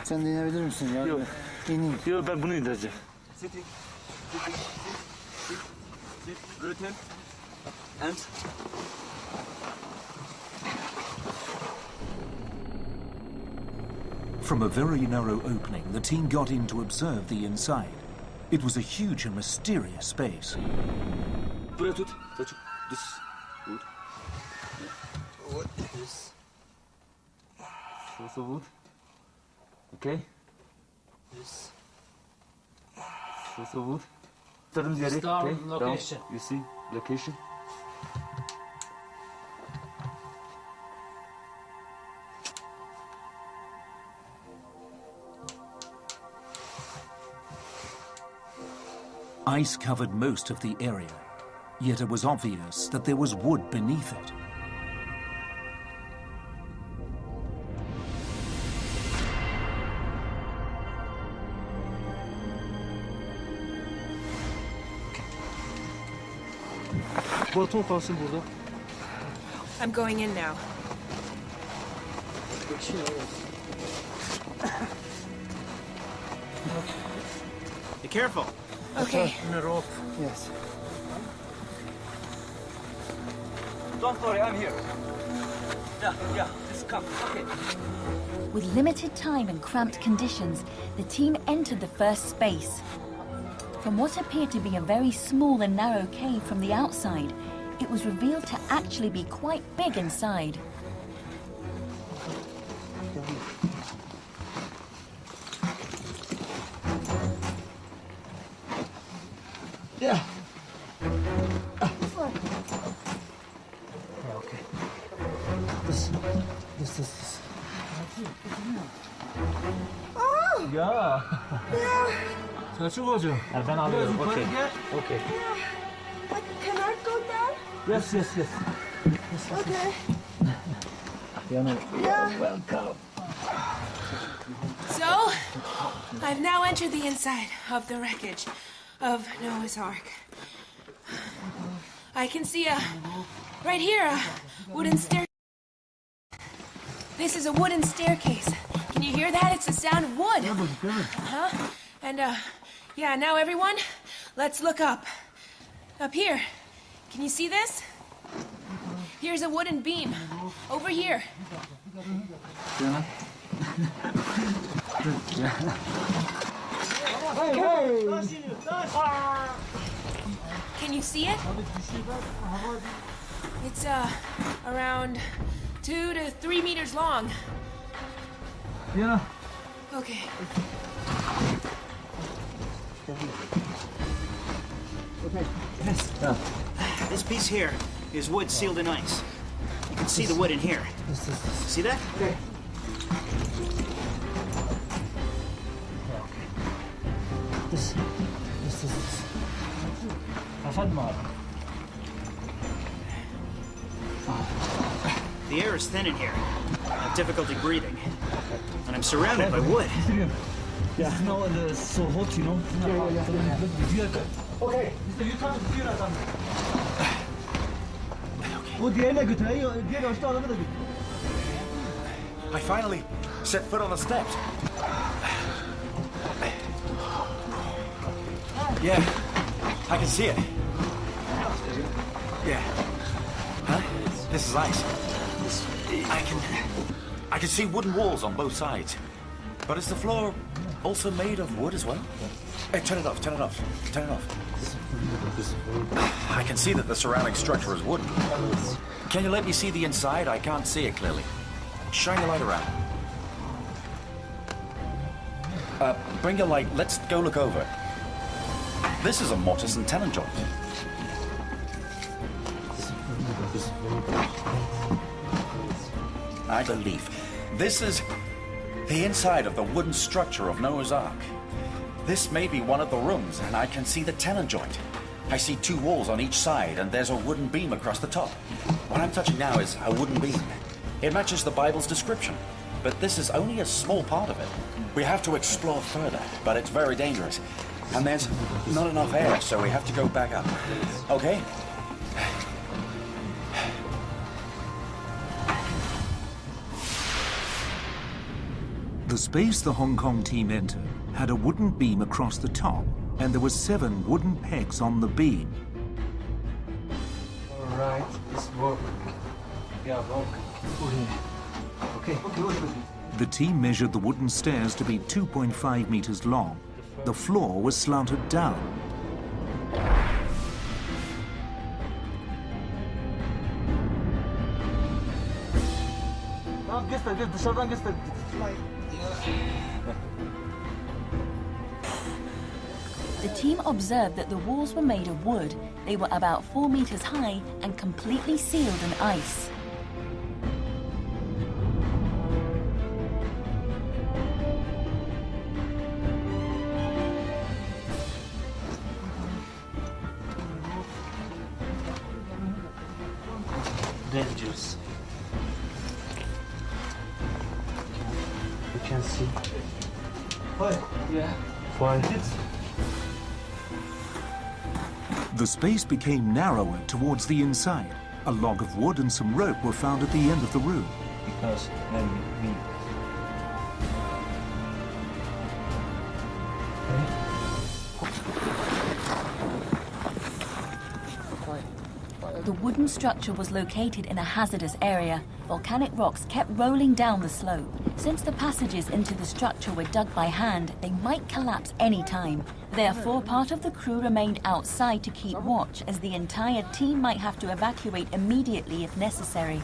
Sen de inebilir misin? Ya? Yok. İneyim. Yok ben bunu indireceğim. Sitting. Sit. Rotate. And. From a very narrow opening, the team got in to observe the inside. It was a huge and mysterious space. Buraya tut. This. Wood. Wood. This. Also wood. Okay. This. Also wood. Turn the okay. Location. Down. You see location. Ice covered most of the area, yet it was obvious that there was wood beneath it. Bottom kalsın burada. I'm going in now. Be careful. Okay. In a rope. Yes. Don't worry, I'm here. Yeah, just come. Okay. With limited time and cramped conditions, the team entered the first space. From what appeared to be a very small and narrow cave from the outside, it was revealed to actually be quite big inside. Yeah. Okay. This. Yeah. 자, 죽어줘. Ben alıyorum. Okay. Okay. Can I go down? Yes. Okay. Yeah. Welcome. So, I've now entered the inside of the wreckage of Noah's Ark. I can see right here, a wooden staircase. This is a wooden staircase. Can you hear that? It's the sound of wood. Uh-huh. And, yeah, now everyone, let's look up. Up here. Can you see this? Here's a wooden beam. Over here. Can you see it? It's around 2 to 3 meters long. Yeah. Okay. Okay. Yes. This piece here is wood sealed in ice. You can see the wood in here. See that? Okay. This. The air is thin in here. I have difficulty breathing. And I'm surrounded by wood. Yeah. No, it's so hot, you know. Yeah. Okay. You come here, Adam. I finally set foot on the steps. Yeah, I can see it. Yeah. Huh? This is ice. I can see wooden walls on both sides. But is the floor also made of wood as well? Hey, turn it off, turn it off, turn it off. I can see that the surrounding structure is wooden. Can you let me see the inside? I can't see it clearly. Shine your light around. Bring your light. Let's go look over. This is a mortise and tenon joint. I believe this is the inside of the wooden structure of Noah's Ark. This may be one of the rooms, and I can see the tenon joint. I see two walls on each side, and there's a wooden beam across the top. What I'm touching now is a wooden beam. It matches the Bible's description, but this is only a small part of it. We have to explore further, but it's very dangerous. And there's not enough air, so we have to go back up. Okay? The space the Hong Kong team entered had a wooden beam across the top, and there were 7 wooden pegs on the beam. All right, it's work. Yeah, work. Okay. The team measured the wooden stairs to be 2.5 meters long. The floor was slanted down. The team observed that the walls were made of wood. They were about 4 meters high and completely sealed in ice. Dangerous. You can see. What? Yeah. Why? The space became narrower towards the inside. A log of wood and some rope were found at the end of the room. Because then we The wooden structure was located in a hazardous area. Volcanic rocks kept rolling down the slope. Since the passages into the structure were dug by hand, they might collapse any time. Therefore, part of the crew remained outside to keep watch, as the entire team might have to evacuate immediately if necessary.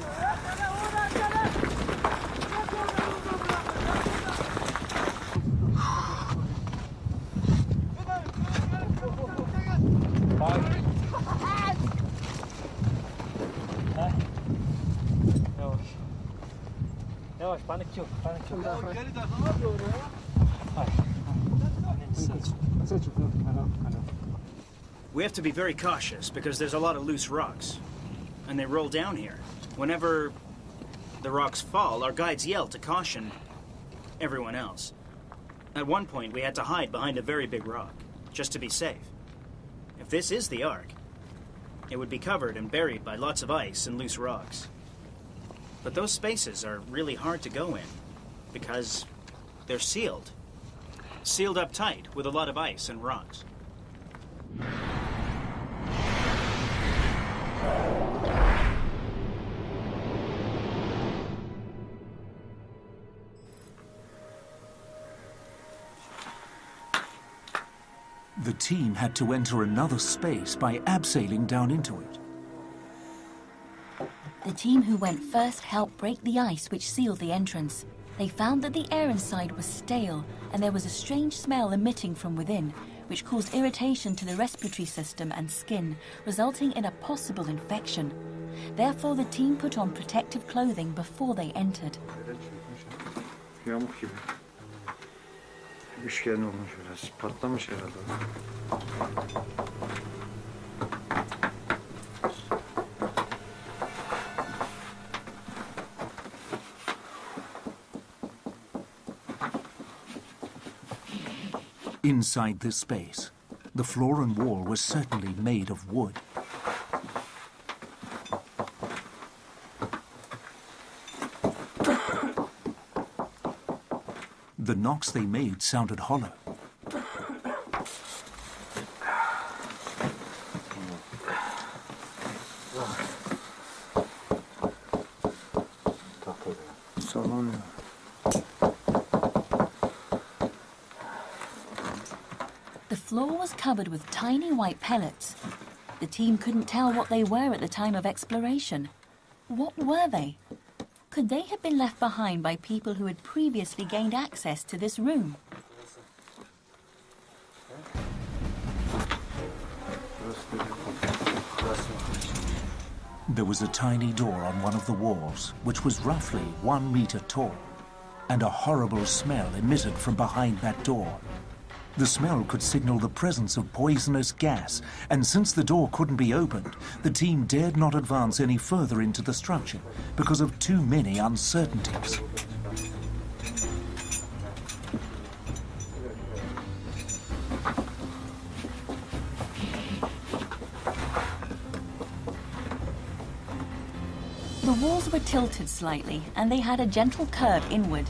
We have to be very cautious because there's a lot of loose rocks, and they roll down here. Whenever the rocks fall, our guides yell to caution everyone else. At one point, we had to hide behind a very big rock, just to be safe. If this is the Ark, it would be covered and buried by lots of ice and loose rocks. But those spaces are really hard to go in, because they're sealed. Sealed up tight with a lot of ice and rocks. The team had to enter another space by abseiling down into it. The team who went first helped break the ice which sealed the entrance. They found that the air inside was stale, and there was a strange smell emitting from within, which caused irritation to the respiratory system and skin, resulting in a possible infection. Therefore, the team put on protective clothing before they entered. Inside this space, the floor and wall were certainly made of wood. The knocks they made sounded hollow. The floor was covered with tiny white pellets. The team couldn't tell what they were at the time of exploration. What were they? Could they have been left behind by people who had previously gained access to this room? There was a tiny door on one of the walls, which was roughly 1 meter tall, and a horrible smell emitted from behind that door. The smell could signal the presence of poisonous gas, and since the door couldn't be opened, the team dared not advance any further into the structure because of too many uncertainties. The walls were tilted slightly, and they had a gentle curve inward.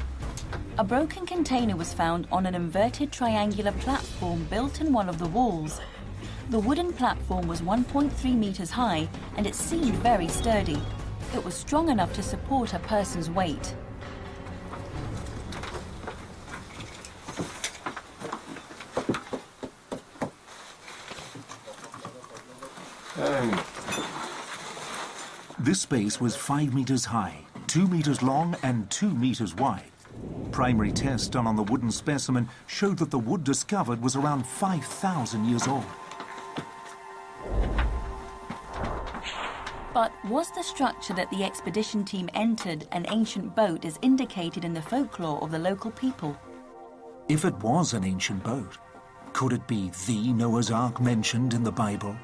A broken container was found on an inverted triangular platform built in one of the walls. The wooden platform was 1.3 meters high, and it seemed very sturdy. It was strong enough to support a person's weight. This space was 5 meters high, 2 meters long, and 2 meters wide. Primary tests done on the wooden specimen showed that the wood discovered was around 5,000 years old. But was the structure that the expedition team entered an ancient boat as indicated in the folklore of the local people? If it was an ancient boat, could it be the Noah's Ark mentioned in the Bible?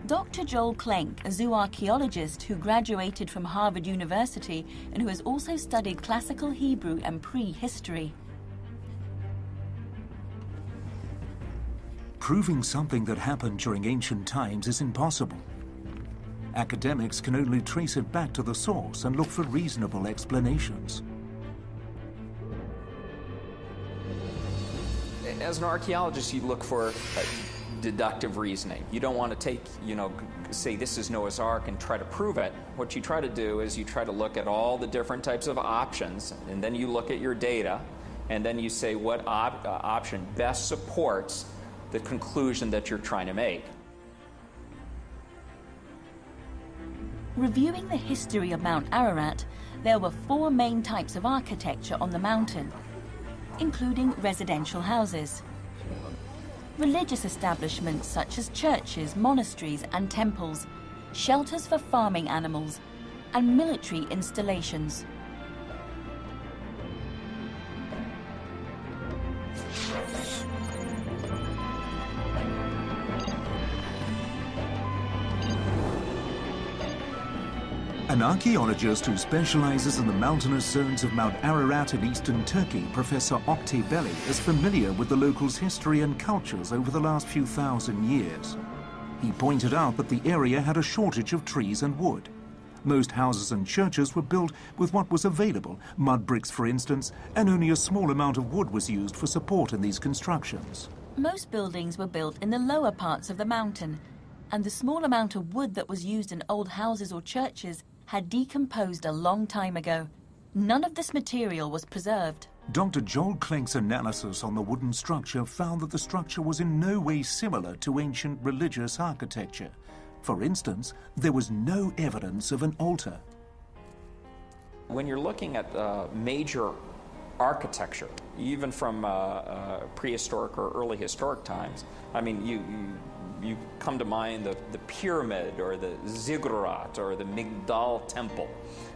Dr. Joel Klenk, a zooarchaeologist who graduated from Harvard University and who has also studied classical Hebrew and prehistory. Proving something that happened during ancient times is impossible. Academics can only trace it back to the source and look for reasonable explanations. As an archaeologist, you look for deductive reasoning. You don't want to take, say this is Noah's Ark and try to prove it. What you try to do is you try to look at all the different types of options, and then you look at your data, and then you say what option best supports the conclusion that you're trying to make. Reviewing the history of Mount Ararat, there were 4 main types of architecture on the mountain, including residential houses, religious establishments such as churches, monasteries and temples, shelters for farming animals, and military installations. An archaeologist who specializes in the mountainous zones of Mount Ararat in eastern Turkey, Professor Oktay Belli, is familiar with the locals' history and cultures over the last few thousand years. He pointed out that the area had a shortage of trees and wood. Most houses and churches were built with what was available, mud bricks for instance, and only a small amount of wood was used for support in these constructions. Most buildings were built in the lower parts of the mountain, and the small amount of wood that was used in old houses or churches had decomposed a long time ago. None of this material was preserved. Dr. Joel Klenk's analysis on the wooden structure found that the structure was in no way similar to ancient religious architecture. For instance, there was no evidence of an altar. When you're looking at major architecture, even from prehistoric or early historic times, I mean, you come to mind the pyramid or the ziggurat or the Migdal temple,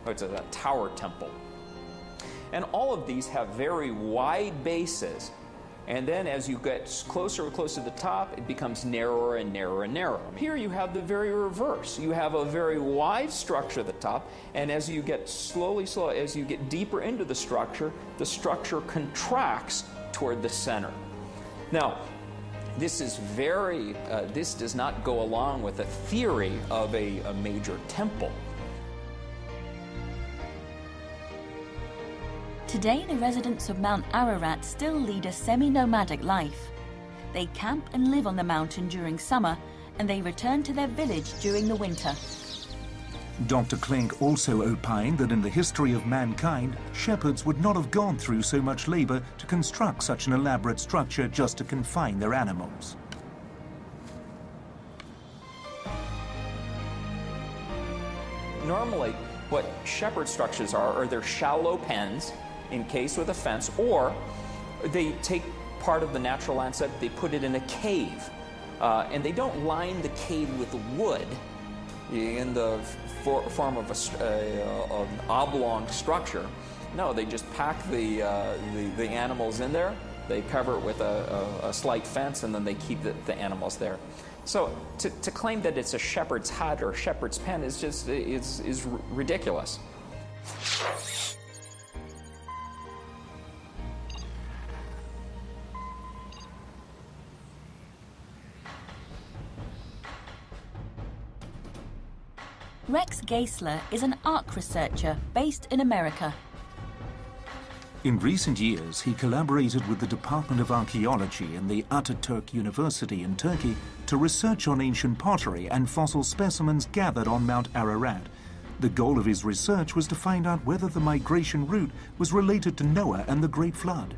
or it's a tower temple. And all of these have very wide bases, and then as you get closer and closer to the top, it becomes narrower and narrower and narrower. Here you have the very reverse. You have a very wide structure at the top, and as you get as you get deeper into the structure contracts toward the center. Now, this is this does not go along with a theory of a major temple. Today, the residents of Mount Ararat still lead a semi-nomadic life. They camp and live on the mountain during summer, and they return to their village during the winter. Dr. Clink also opined that in the history of mankind, shepherds would not have gone through so much labor to construct such an elaborate structure just to confine their animals. Normally, what shepherd structures are they're shallow pens encased with a fence, or they take part of the natural landscape, they put it in a cave, and they don't line the cave with wood in the form of an oblong structure. No, they just pack the animals in there, they cover it with a slight fence, and then they keep the animals there. So to claim that it's a shepherd's hut or shepherd's pen is just is ridiculous. Rex Geisler is an Ark researcher based in America. In recent years, he collaborated with the Department of Archaeology and the Ataturk University in Turkey to research on ancient pottery and fossil specimens gathered on Mount Ararat. The goal of his research was to find out whether the migration route was related to Noah and the Great Flood.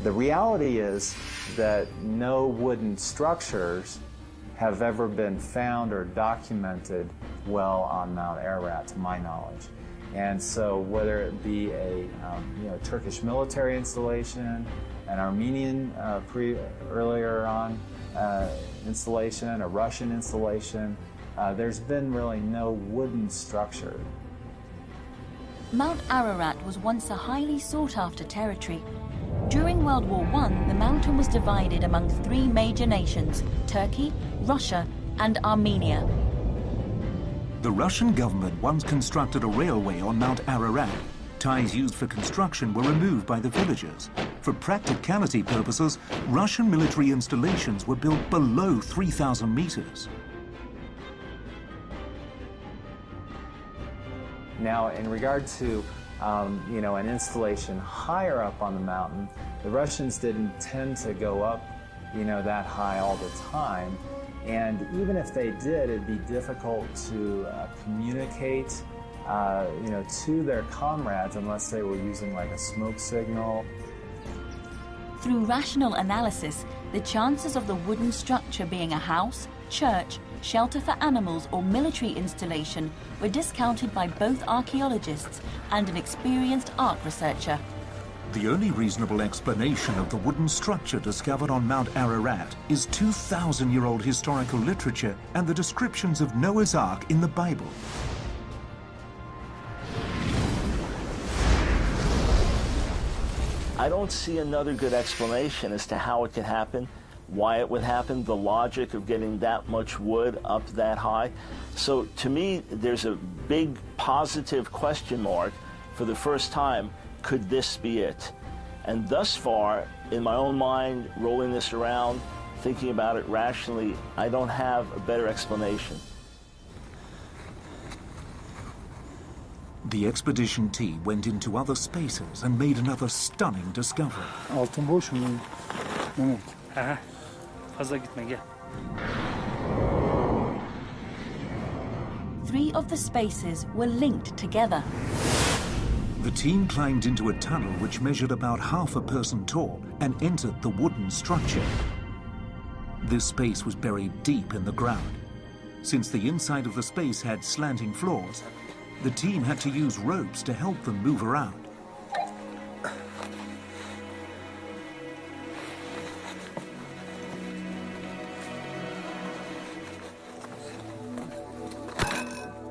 The reality is that no wooden structures have ever been found or documented well on Mount Ararat, to my knowledge. And so whether it be a Turkish military installation, an Armenian earlier on installation, a Russian installation, there's been really no wooden structure. Mount Ararat was once a highly sought-after territory. During World War I, the mountain was divided among three major nations: Turkey, Russia, and Armenia. The Russian government once constructed a railway on Mount Ararat. Ties used for construction were removed by the villagers. For practicality purposes, Russian military installations were built below 3,000 meters. Now, in regard to an installation higher up on the mountain, the Russians didn't tend to go up, that high all the time. And even if they did, it'd be difficult to communicate, to their comrades unless they were using like a smoke signal. Through rational analysis, the chances of the wooden structure being a house, church, shelter for animals, or military installation were discounted by both archaeologists and an experienced Ark researcher. The only reasonable explanation of the wooden structure discovered on Mount Ararat is 2,000-year-old historical literature and the descriptions of Noah's Ark in the Bible. I don't see another good explanation as to how it could happen, why it would happen, the logic of getting that much wood up that high. So to me, there's a big positive question mark for the first time. Could this be it? And thus far, in my own mind, rolling this around, thinking about it rationally, I don't have a better explanation. The expedition team went into other spaces and made another stunning discovery. Altın boş mu? Evet. Fazla gitme, gel. 3 of the spaces were linked together. The team climbed into a tunnel which measured about half a person tall and entered the wooden structure. This space was buried deep in the ground. Since the inside of the space had slanting floors, the team had to use ropes to help them move around.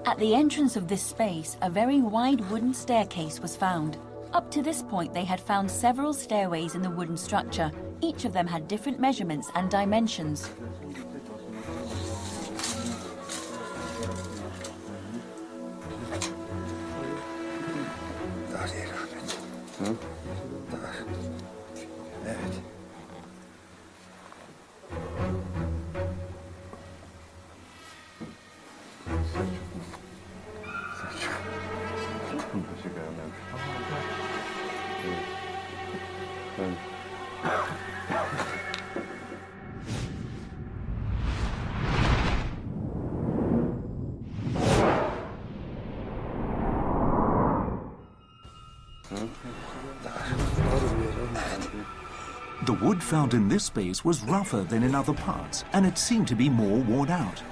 At the entrance of this space, a very wide wooden staircase was found. Up to this point, they had found several stairways in the wooden structure. Each of them had different measurements and dimensions. The wood found in this space was rougher than in other parts, and it seemed to be more worn out.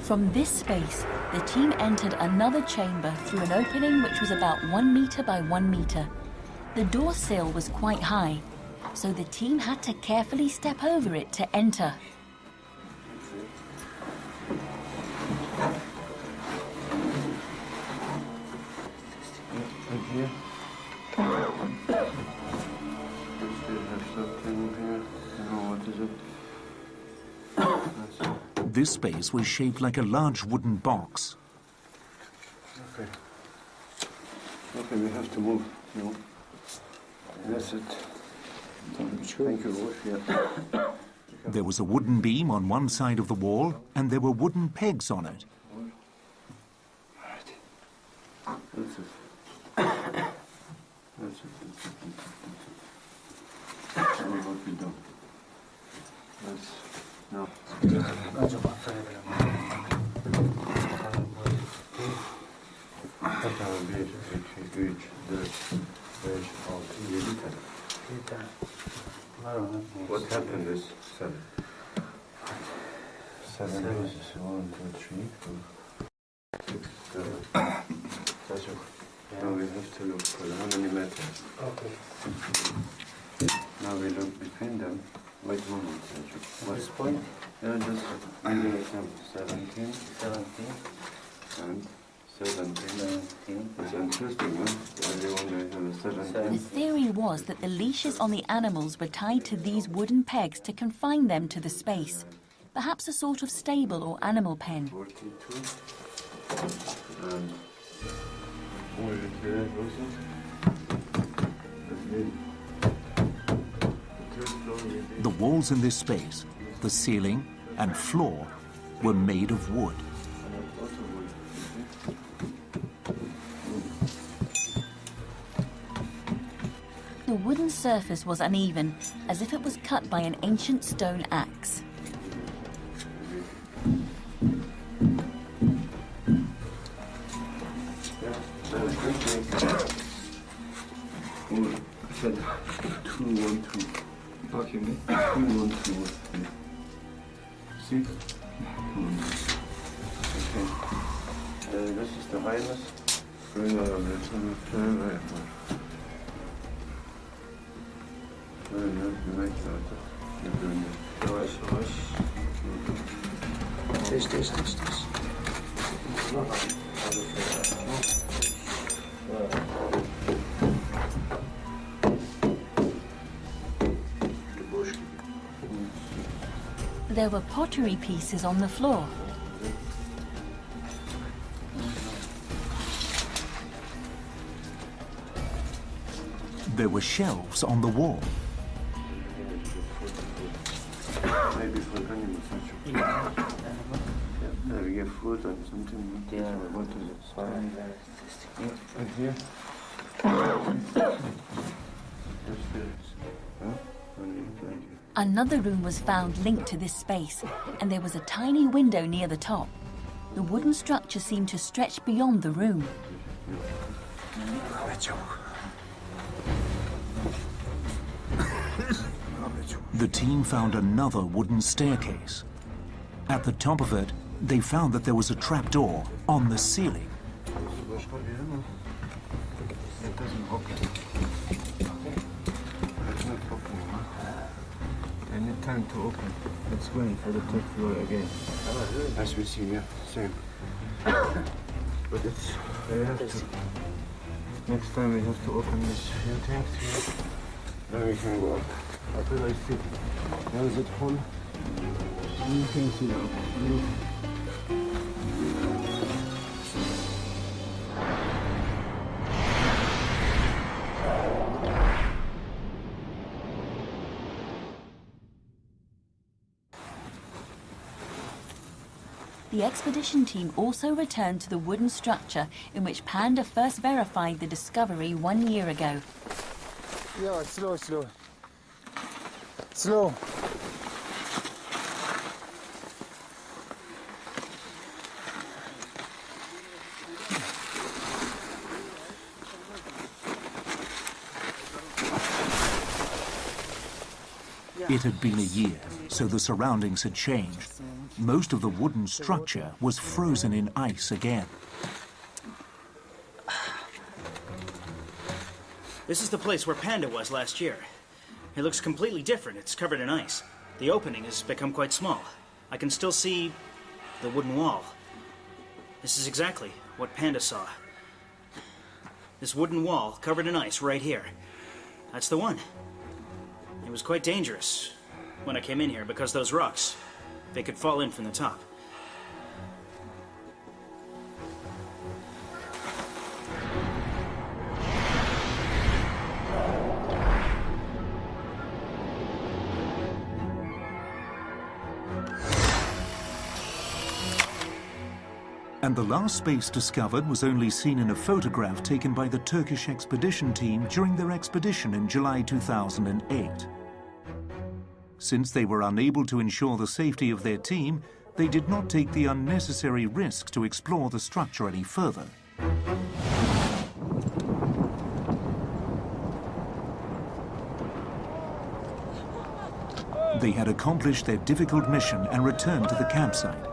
From this space, the team entered another chamber through an opening which was about 1 meter by 1 meter. The door sill was quite high, so the team had to carefully step over it to enter. This space was shaped like a large wooden box. Okay. Okay, we have to move. No. That's it. Thank you. Yeah. There was a wooden beam on one side of the wall, and there were wooden pegs on it. That's it. That's it. Tell me what we do. That's no. What happened is 7. 7 pages. 1, 2, 3, 4, 6, 7. That's okay. Now we have to look for how many meters. Okay. Now we look between them. Wait a moment, Sergio. This point? Yeah, just give me an example. 17. 17. And 17. It's interesting, huh? Everyone has a 17. The theory was that the leashes on the animals were tied to these wooden pegs to confine them to the space. Perhaps a sort of stable or animal pen. 42. And where is it also? The walls in this space, the ceiling and floor, were made of wood. The wooden surface was uneven, as if it was cut by an ancient stone axe. Said 2, 1, 2. Okay, 2, 1, 2. See? Okay. This is the highness. This. There were pottery pieces on the floor. There were shelves on the wall. Maybe for animals. Yeah, we get food and something. Yeah, what is it? Sorry. And here? Another room was found linked to this space, and there was a tiny window near the top. The wooden structure seemed to stretch beyond the room. The team found another wooden staircase. At the top of it, they found that there was a trapdoor on the ceiling. It doesn't open. It's not opening. I need time to open. It's going for the third floor again. As we see, yeah, same. But it's, we have to, next time we have to open these few things here. Then we can go up. I feel like see. Now is it full? You can see now. Look. The expedition team also returned to the wooden structure in which Panda first verified the discovery 1 year ago. Yeah, slow, slow. Slow. It had been a year, so the surroundings had changed. Most of the wooden structure was frozen in ice again. This is the place where Panda was last year. It looks completely different. It's covered in ice. The opening has become quite small. I can still see the wooden wall. This is exactly what Panda saw. This wooden wall covered in ice right here. That's the one. It was quite dangerous when I came in here because those rocks, they could fall in from the top. And the last space discovered was only seen in a photograph taken by the Turkish expedition team during their expedition in July 2008. Since they were unable to ensure the safety of their team, they did not take the unnecessary risk to explore the structure any further. They had accomplished their difficult mission and returned to the campsite.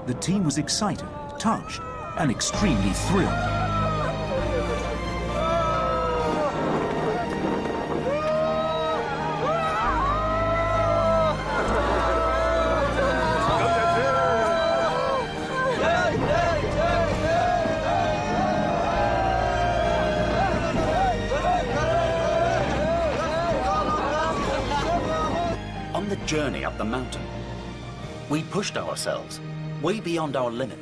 The team was excited, touched, and extremely thrilled. On the journey up the mountain, we pushed ourselves way beyond our limit.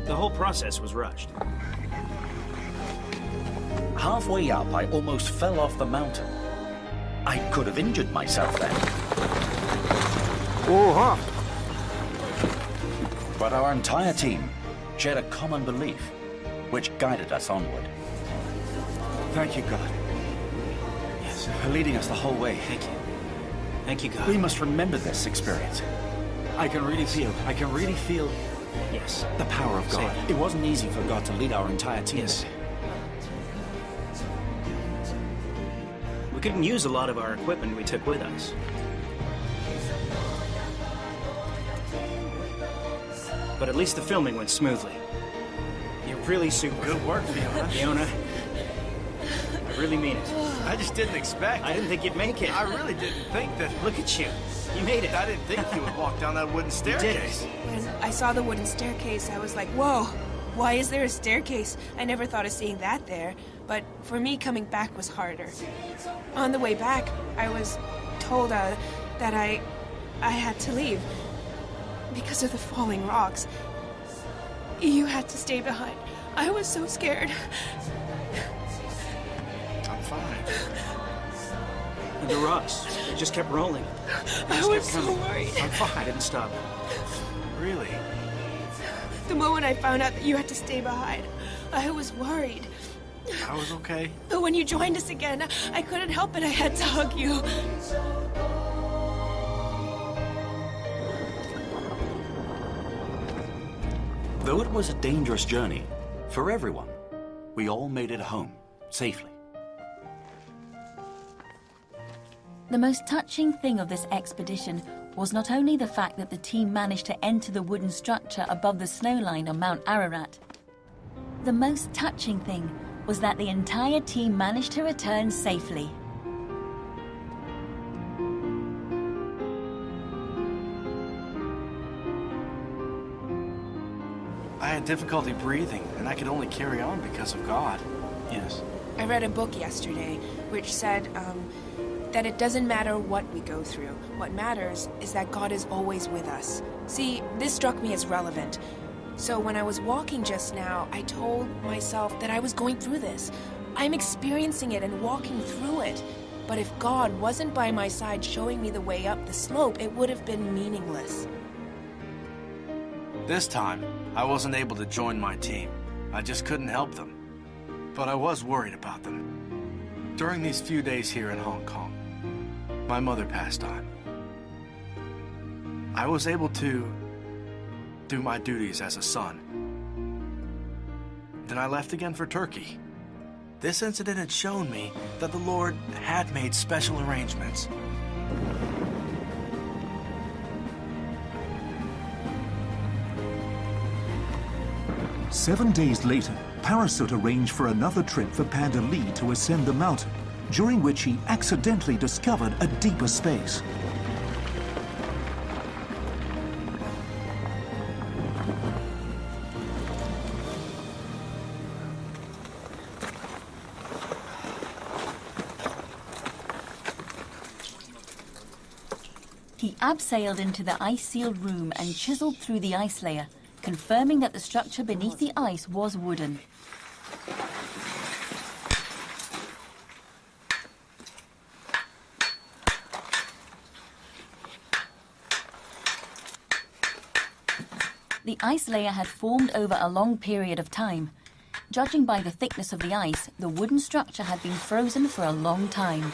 The whole process was rushed. Halfway up, I almost fell off the mountain. I could have injured myself then. But our entire team shared a common belief, which guided us onward. Thank you, God. Yes, for leading us the whole way. Thank you. Thank you, God. We must remember this experience. I can really feel, yes, the power of God. It wasn't easy for God to lead our entire team. Yes. We couldn't use a lot of our equipment we took with us. But at least the filming went smoothly. You're really super. Good work, Fiona. Fiona, I really mean it. I just didn't expect. I didn't think you'd make it. I really didn't think that. Look at you. You made it. I didn't think you would walk down that wooden staircase. When I saw the wooden staircase, I was like, whoa, why is there a staircase? I never thought of seeing that there. But for me, coming back was harder. On the way back, I was told that I had to leave because of the falling rocks. You had to stay behind. I was so scared. I'm fine. And the rocks, they just kept rolling. I was so worried. I'm fine. I didn't stop. Really? The moment I found out that you had to stay behind, I was worried. I was okay. But when you joined us again, I couldn't help it. I had to hug you. Though it was a dangerous journey, for everyone, we all made it home safely. The most touching thing of this expedition was not only the fact that the team managed to enter the wooden structure above the snowline on Mount Ararat. The most touching thing was that the entire team managed to return safely. I had difficulty breathing, and I could only carry on because of God. Yes. I read a book yesterday which said that it doesn't matter what we go through. What matters is that God is always with us. See, this struck me as relevant. So when I was walking just now, I told myself that I was going through this. I'm experiencing it and walking through it. But if God wasn't by my side showing me the way up the slope, it would have been meaningless. This time, I wasn't able to join my team. I just couldn't help them. But I was worried about them. During these few days here in Hong Kong, my mother passed on. I was able to do my duties as a son. Then I left again for Turkey. This incident had shown me that the Lord had made special arrangements. Seven days later, Parasut arranged for another trip for Panda Lee to ascend the mountain, during which he accidentally discovered a deeper space. He abseiled into the ice-sealed room and chiseled through the ice layer, confirming that the structure beneath the ice was wooden. The ice layer had formed over a long period of time. Judging by the thickness of the ice, the wooden structure had been frozen for a long time.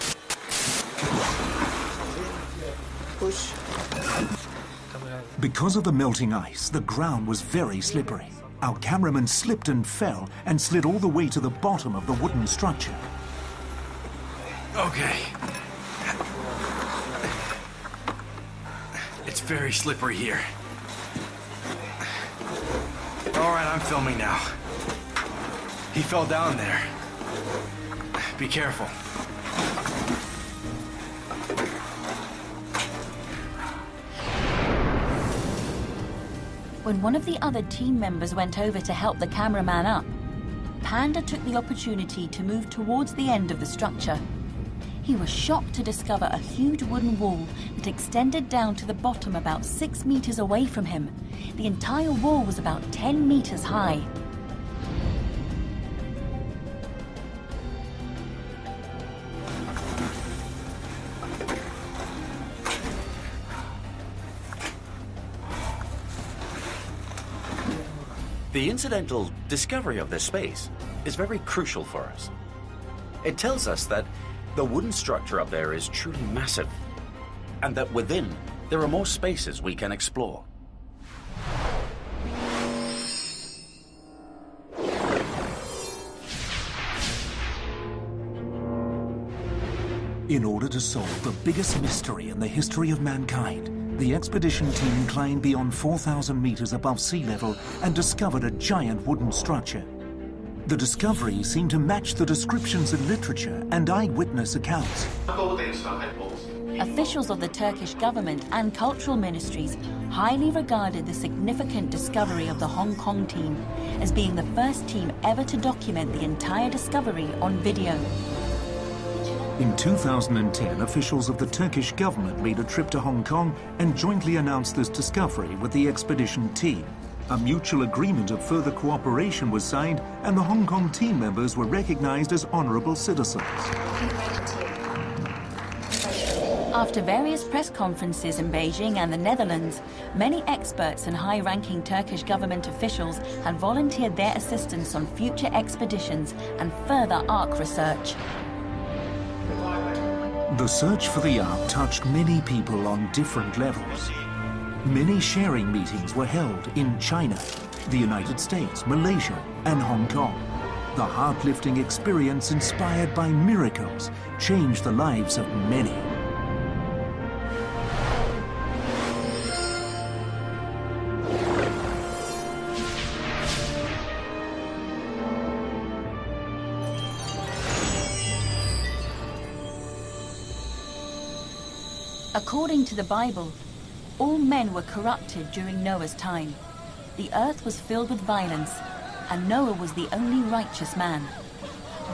Push. Because of the melting ice, the ground was very slippery. Our cameraman slipped and fell and slid all the way to the bottom of the wooden structure. Okay. It's very slippery here. All right, I'm filming now. He fell down there. Be careful. When one of the other team members went over to help the cameraman up, Panda took the opportunity to move towards the end of the structure. He was shocked to discover a huge wooden wall that extended down to the bottom about 6 meters away from him. The entire wall was about 10 meters high. The incidental discovery of this space is very crucial for us. It tells us that the wooden structure up there is truly massive, and that within there are more spaces we can explore. In order to solve the biggest mystery in the history of mankind, the expedition team climbed beyond 4,000 meters above sea level and discovered a giant wooden structure. The discovery seemed to match the descriptions in literature and eyewitness accounts. Officials of the Turkish government and cultural ministries highly regarded the significant discovery of the Hong Kong team as being the first team ever to document the entire discovery on video. In 2010, officials of the Turkish government made a trip to Hong Kong and jointly announced this discovery with the expedition team. A mutual agreement of further cooperation was signed, and the Hong Kong team members were recognized as honorable citizens. After various press conferences in Beijing and the Netherlands, many experts and high-ranking Turkish government officials had volunteered their assistance on future expeditions and further Ark research. The search for the Ark touched many people on different levels. Many sharing meetings were held in China, the United States, Malaysia, and Hong Kong. The heart-lifting experience, inspired by miracles, changed the lives of many. According to the Bible, all men were corrupted during Noah's time. The earth was filled with violence, and Noah was the only righteous man.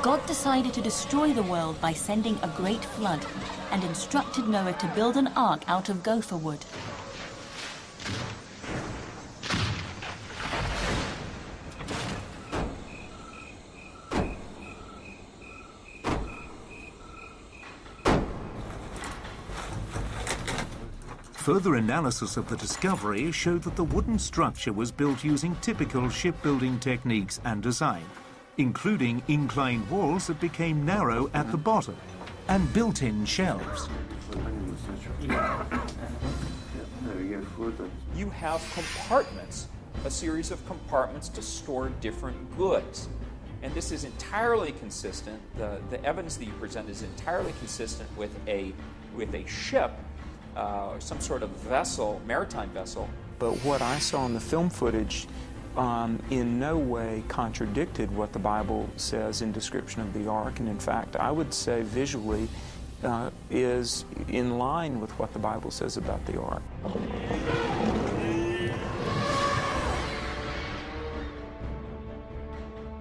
God decided to destroy the world by sending a great flood and instructed Noah to build an ark out of gopher wood. Further analysis of the discovery showed that the wooden structure was built using typical shipbuilding techniques and design, including inclined walls that became narrow at the bottom and built-in shelves. You have compartments, a series of compartments to store different goods. And this is entirely consistent, the evidence that you present is entirely consistent with a ship, some sort of vessel, maritime vessel. But what I saw in the film footage in no way contradicted what the Bible says in description of the ark, and in fact, I would say visually is in line with what the Bible says about the ark.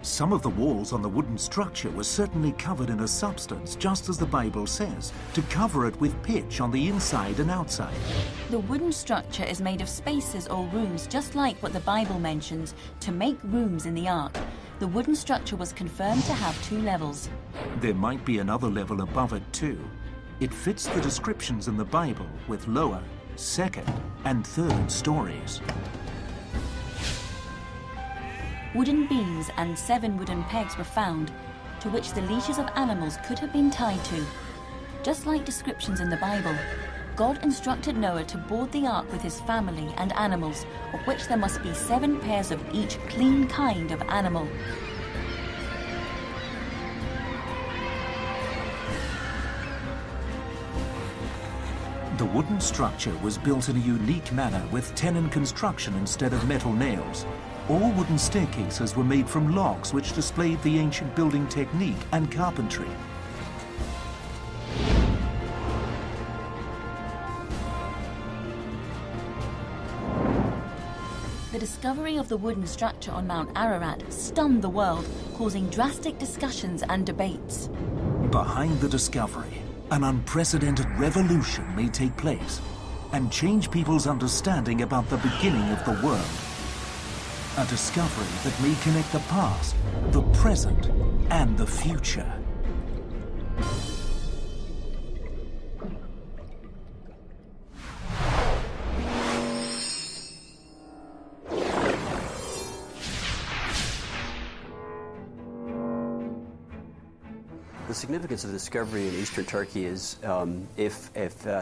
Some of the walls on the wooden structure were certainly covered in a substance, just as the Bible says, to cover it with pitch on the inside and outside. The wooden structure is made of spaces or rooms, just like what the Bible mentions, to make rooms in the ark. The wooden structure was confirmed to have 2 levels. There might be another level above it too. It fits the descriptions in the Bible with lower, second, and third stories. Wooden beams and 7 wooden pegs were found, to which the leashes of animals could have been tied to. Just like descriptions in the Bible, God instructed Noah to board the ark with his family and animals, of which there must be 7 pairs of each clean kind of animal. The wooden structure was built in a unique manner with tenon construction instead of metal nails. All wooden staircases were made from logs, which displayed the ancient building technique and carpentry. The discovery of the wooden structure on Mount Ararat stunned the world, causing drastic discussions and debates. Behind the discovery, an unprecedented revolution may take place and change people's understanding about the beginning of the world. A discovery that may connect the past, the present, and the future. The significance of the discovery in eastern Turkey is, if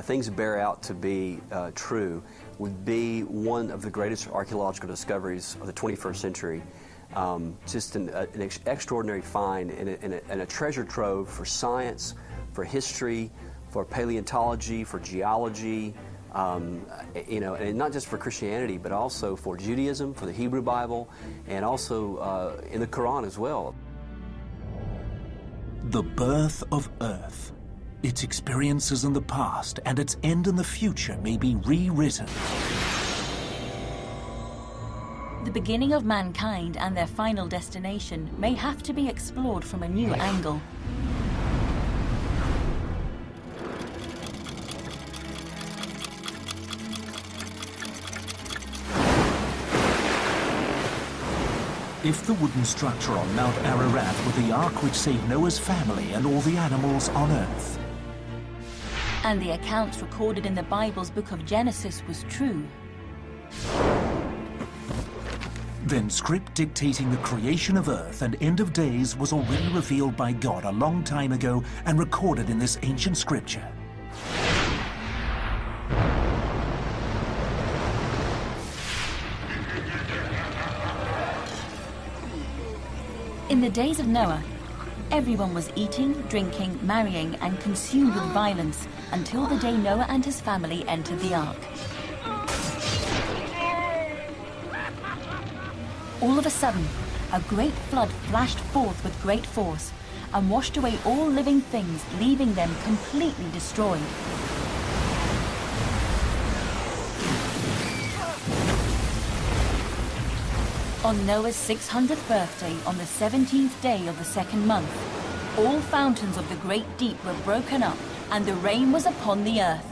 things bear out to be true, would be one of the greatest archaeological discoveries of the 21st century. Just an extraordinary find and a treasure trove for science, for history, for paleontology, for geology, and not just for Christianity, but also for Judaism, for the Hebrew Bible, and also in the Quran as well. The birth of Earth. Its experiences in the past and its end in the future may be rewritten. The beginning of mankind and their final destination may have to be explored from a new angle. If the wooden structure on Mount Ararat were the ark which saved Noah's family and all the animals on Earth, and the accounts recorded in the Bible's book of Genesis was true, then script dictating the creation of Earth and end of days was already revealed by God a long time ago and recorded in this ancient scripture. In the days of Noah, everyone was eating, drinking, marrying, and consumed with violence until the day Noah and his family entered the ark. All of a sudden, a great flood flashed forth with great force and washed away all living things, leaving them completely destroyed. On Noah's 600th birthday, on the 17th day of the 2nd month, All fountains of the great deep were broken up, and the rain was upon the earth.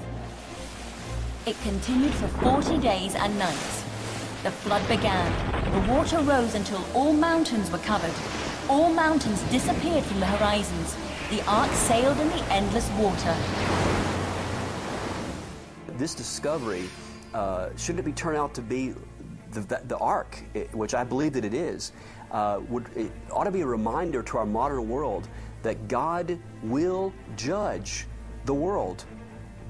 It continued for 40 days and nights. The flood began. The water rose until all mountains were covered. All mountains disappeared from the horizons. The ark sailed in the endless water. This discovery, should it be turned out to be the ark, which I believe that it is, it ought to be a reminder to our modern world that God will judge the world.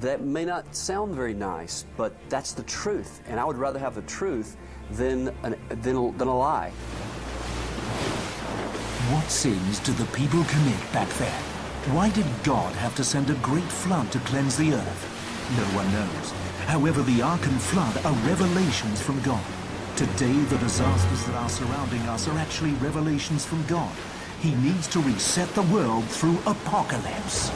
That may not sound very nice, but that's the truth, and I would rather have the truth than a lie. What sins did the people commit back then? Why did God have to send a great flood to cleanse the earth? No one knows. However, the ark and flood are revelations from God. Today, the disasters that are surrounding us are actually revelations from God. He needs to reset the world through apocalypse.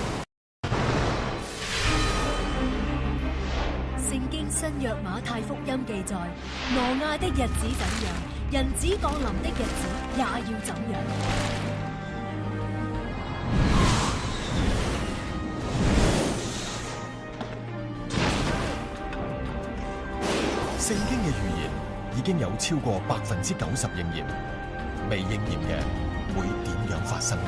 聖經新約馬太福音記載，挪亞的日子怎樣，人子降臨的日子也要怎樣。聖經嘅預言已經有超過90%應驗，未應驗嘅會點樣發生？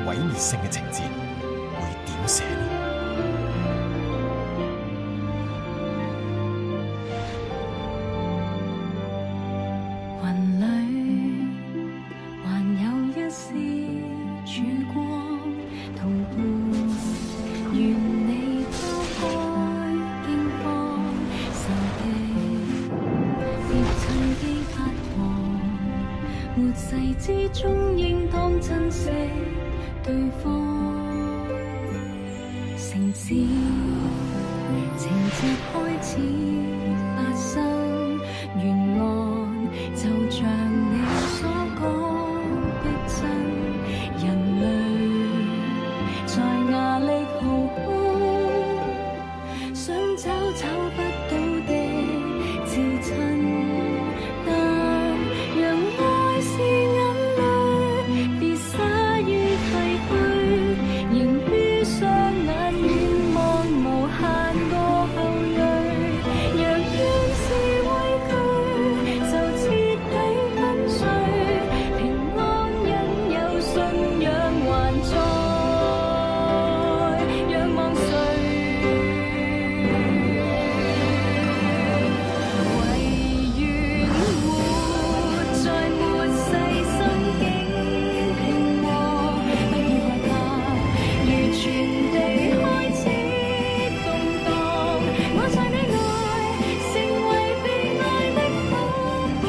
毀滅性嘅情節會點寫呢？雲裏還有一絲曙光，同伴願你拋開驚慌，仇敵別趁機發狂，活世之中應當珍惜對方，城市情節開始發生，原案就像你所講逼真，人類在壓力浩瀚，想找不到的至親，但讓愛是眼淚，別灑於廢墟，凝於雙眼，遠望無限個後裔。若願是畏懼，就徹底粉碎，平安因有信仰還在，仰望誰？唯願活在末世，心境平和，不要害怕，如全地開始動盪。我在你內，成為被愛的寶貝，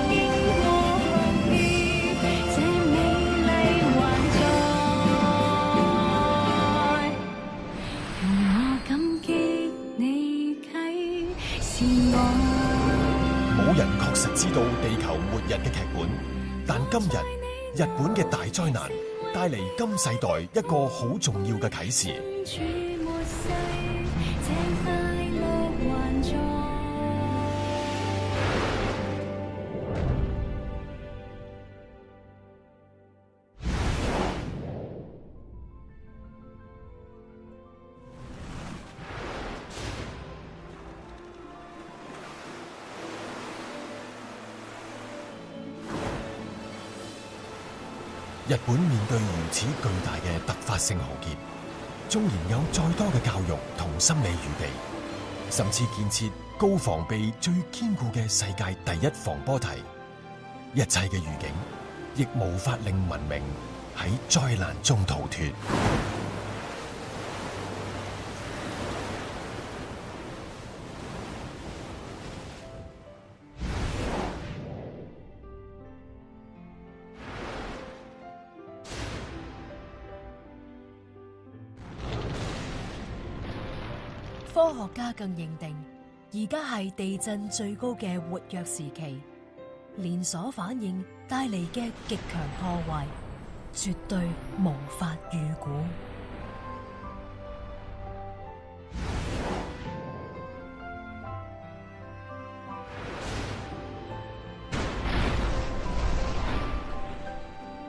經過行劫，這美麗還在。容我感激你啟示我。冇人確實知道地球末日嘅劇本，但今日日本嘅大災難帶嚟今世代一個好重要嘅啟示。處末世，這快樂還在。日本面對如此巨大嘅突發性浩劫，縱然有再多嘅教育同心理預備，甚至建設高防備最堅固嘅世界第一防波堤，一切嘅預警亦無法令文明喺災難中逃脫。科學家更認定，而家係地震最高嘅活躍時期，連鎖反應帶嚟嘅極強破壞，絕對無法預估。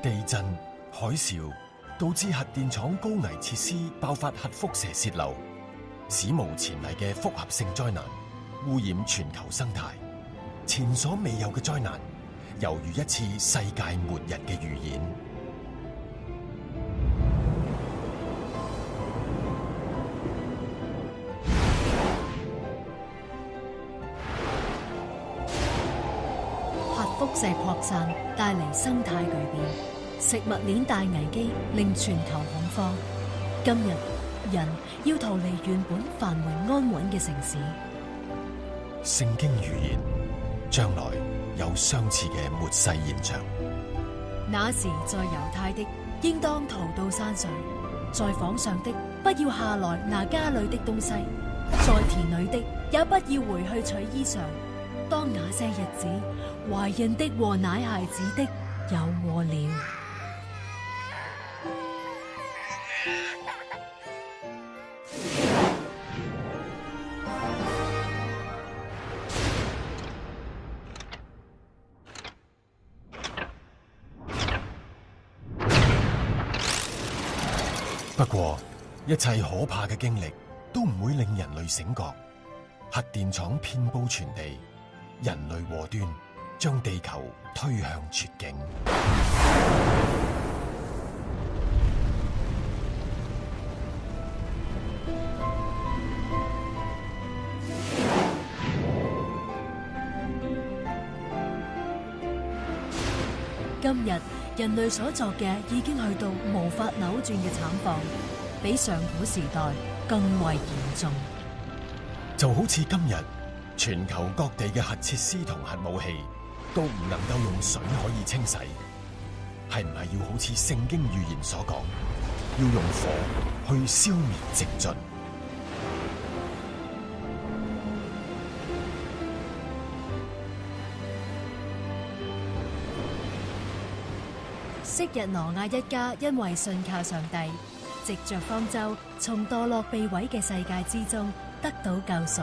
地震、海嘯導致核電廠高危設施爆發核輻射洩漏，史無前例嘅複合性災難，污染全球生態，前所未有嘅災難，猶如一次世界末日嘅預演。核輻射擴散帶嚟生態巨變。食物鏈大危機令全球恐慌。今日人要逃離原本繁榮安穩嘅城市。聖經預言將來有相似嘅末世現象。那時在猶太的，應當逃到山上；在房上的，不要下來拿家裏的東西；在田裏的，也不要回去取衣裳。當那些日子，懷孕的和奶孩子的有禍了。不過，一切可怕嘅經歷都唔會令人類醒覺。核電廠遍佈全地，人類禍端將地球推向絕境。今日人類所作嘅已經去到無法扭轉嘅慘況，比上古時代更為嚴重。就好似今日，全球各地嘅核設施同核武器都唔能夠用水可以清洗，係唔係要好似聖經預言所講，要用火去消滅淨盡？昔日挪亞一家因為信靠上帝，藉着方舟從墮落被毀嘅世界之中得到救贖。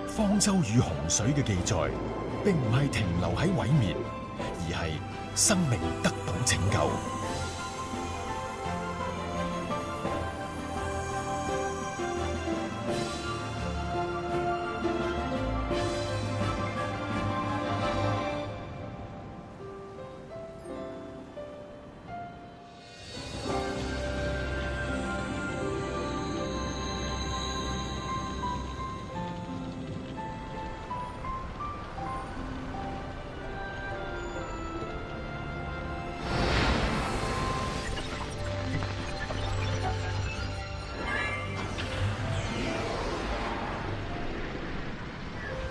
方舟與洪水嘅記載，並唔係停留喺毀滅，而係生命得到拯救。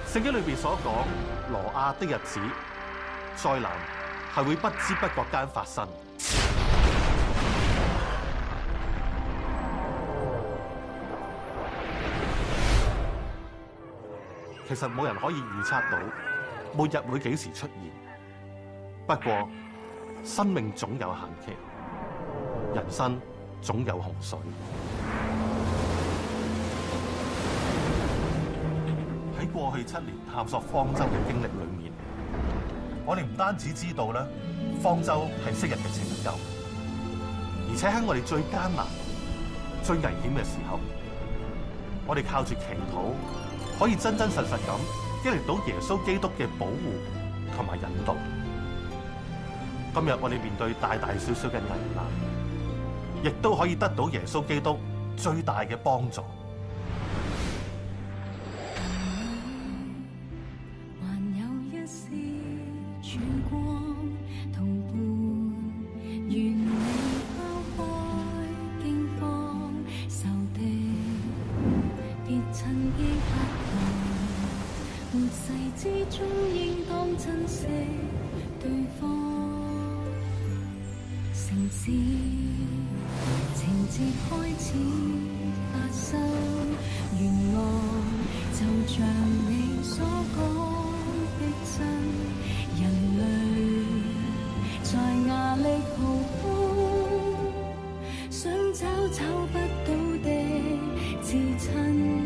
聖經裏邊所講挪亞的日子，災難係會不知不覺間發生。其實冇人可以預測到末日會幾時出現。不過生命總有限期，人生總有洪水。喺過去7年探索方舟嘅經歷裏面，我哋唔單止知道咧，方舟係昔日嘅拯救，而且喺我哋最艱難、最危險嘅時候，我哋靠住祈禱，可以真真實實咁經歷到耶穌基督嘅保護同埋引導。今日我哋面對大大小小嘅危難，亦都可以得到耶穌基督最大嘅幫助。趁機發夢，活世之中應當珍惜對方。城市情節開始發生，原來就像你所講的真，人類在壓力浩瀚，想找不到的至親。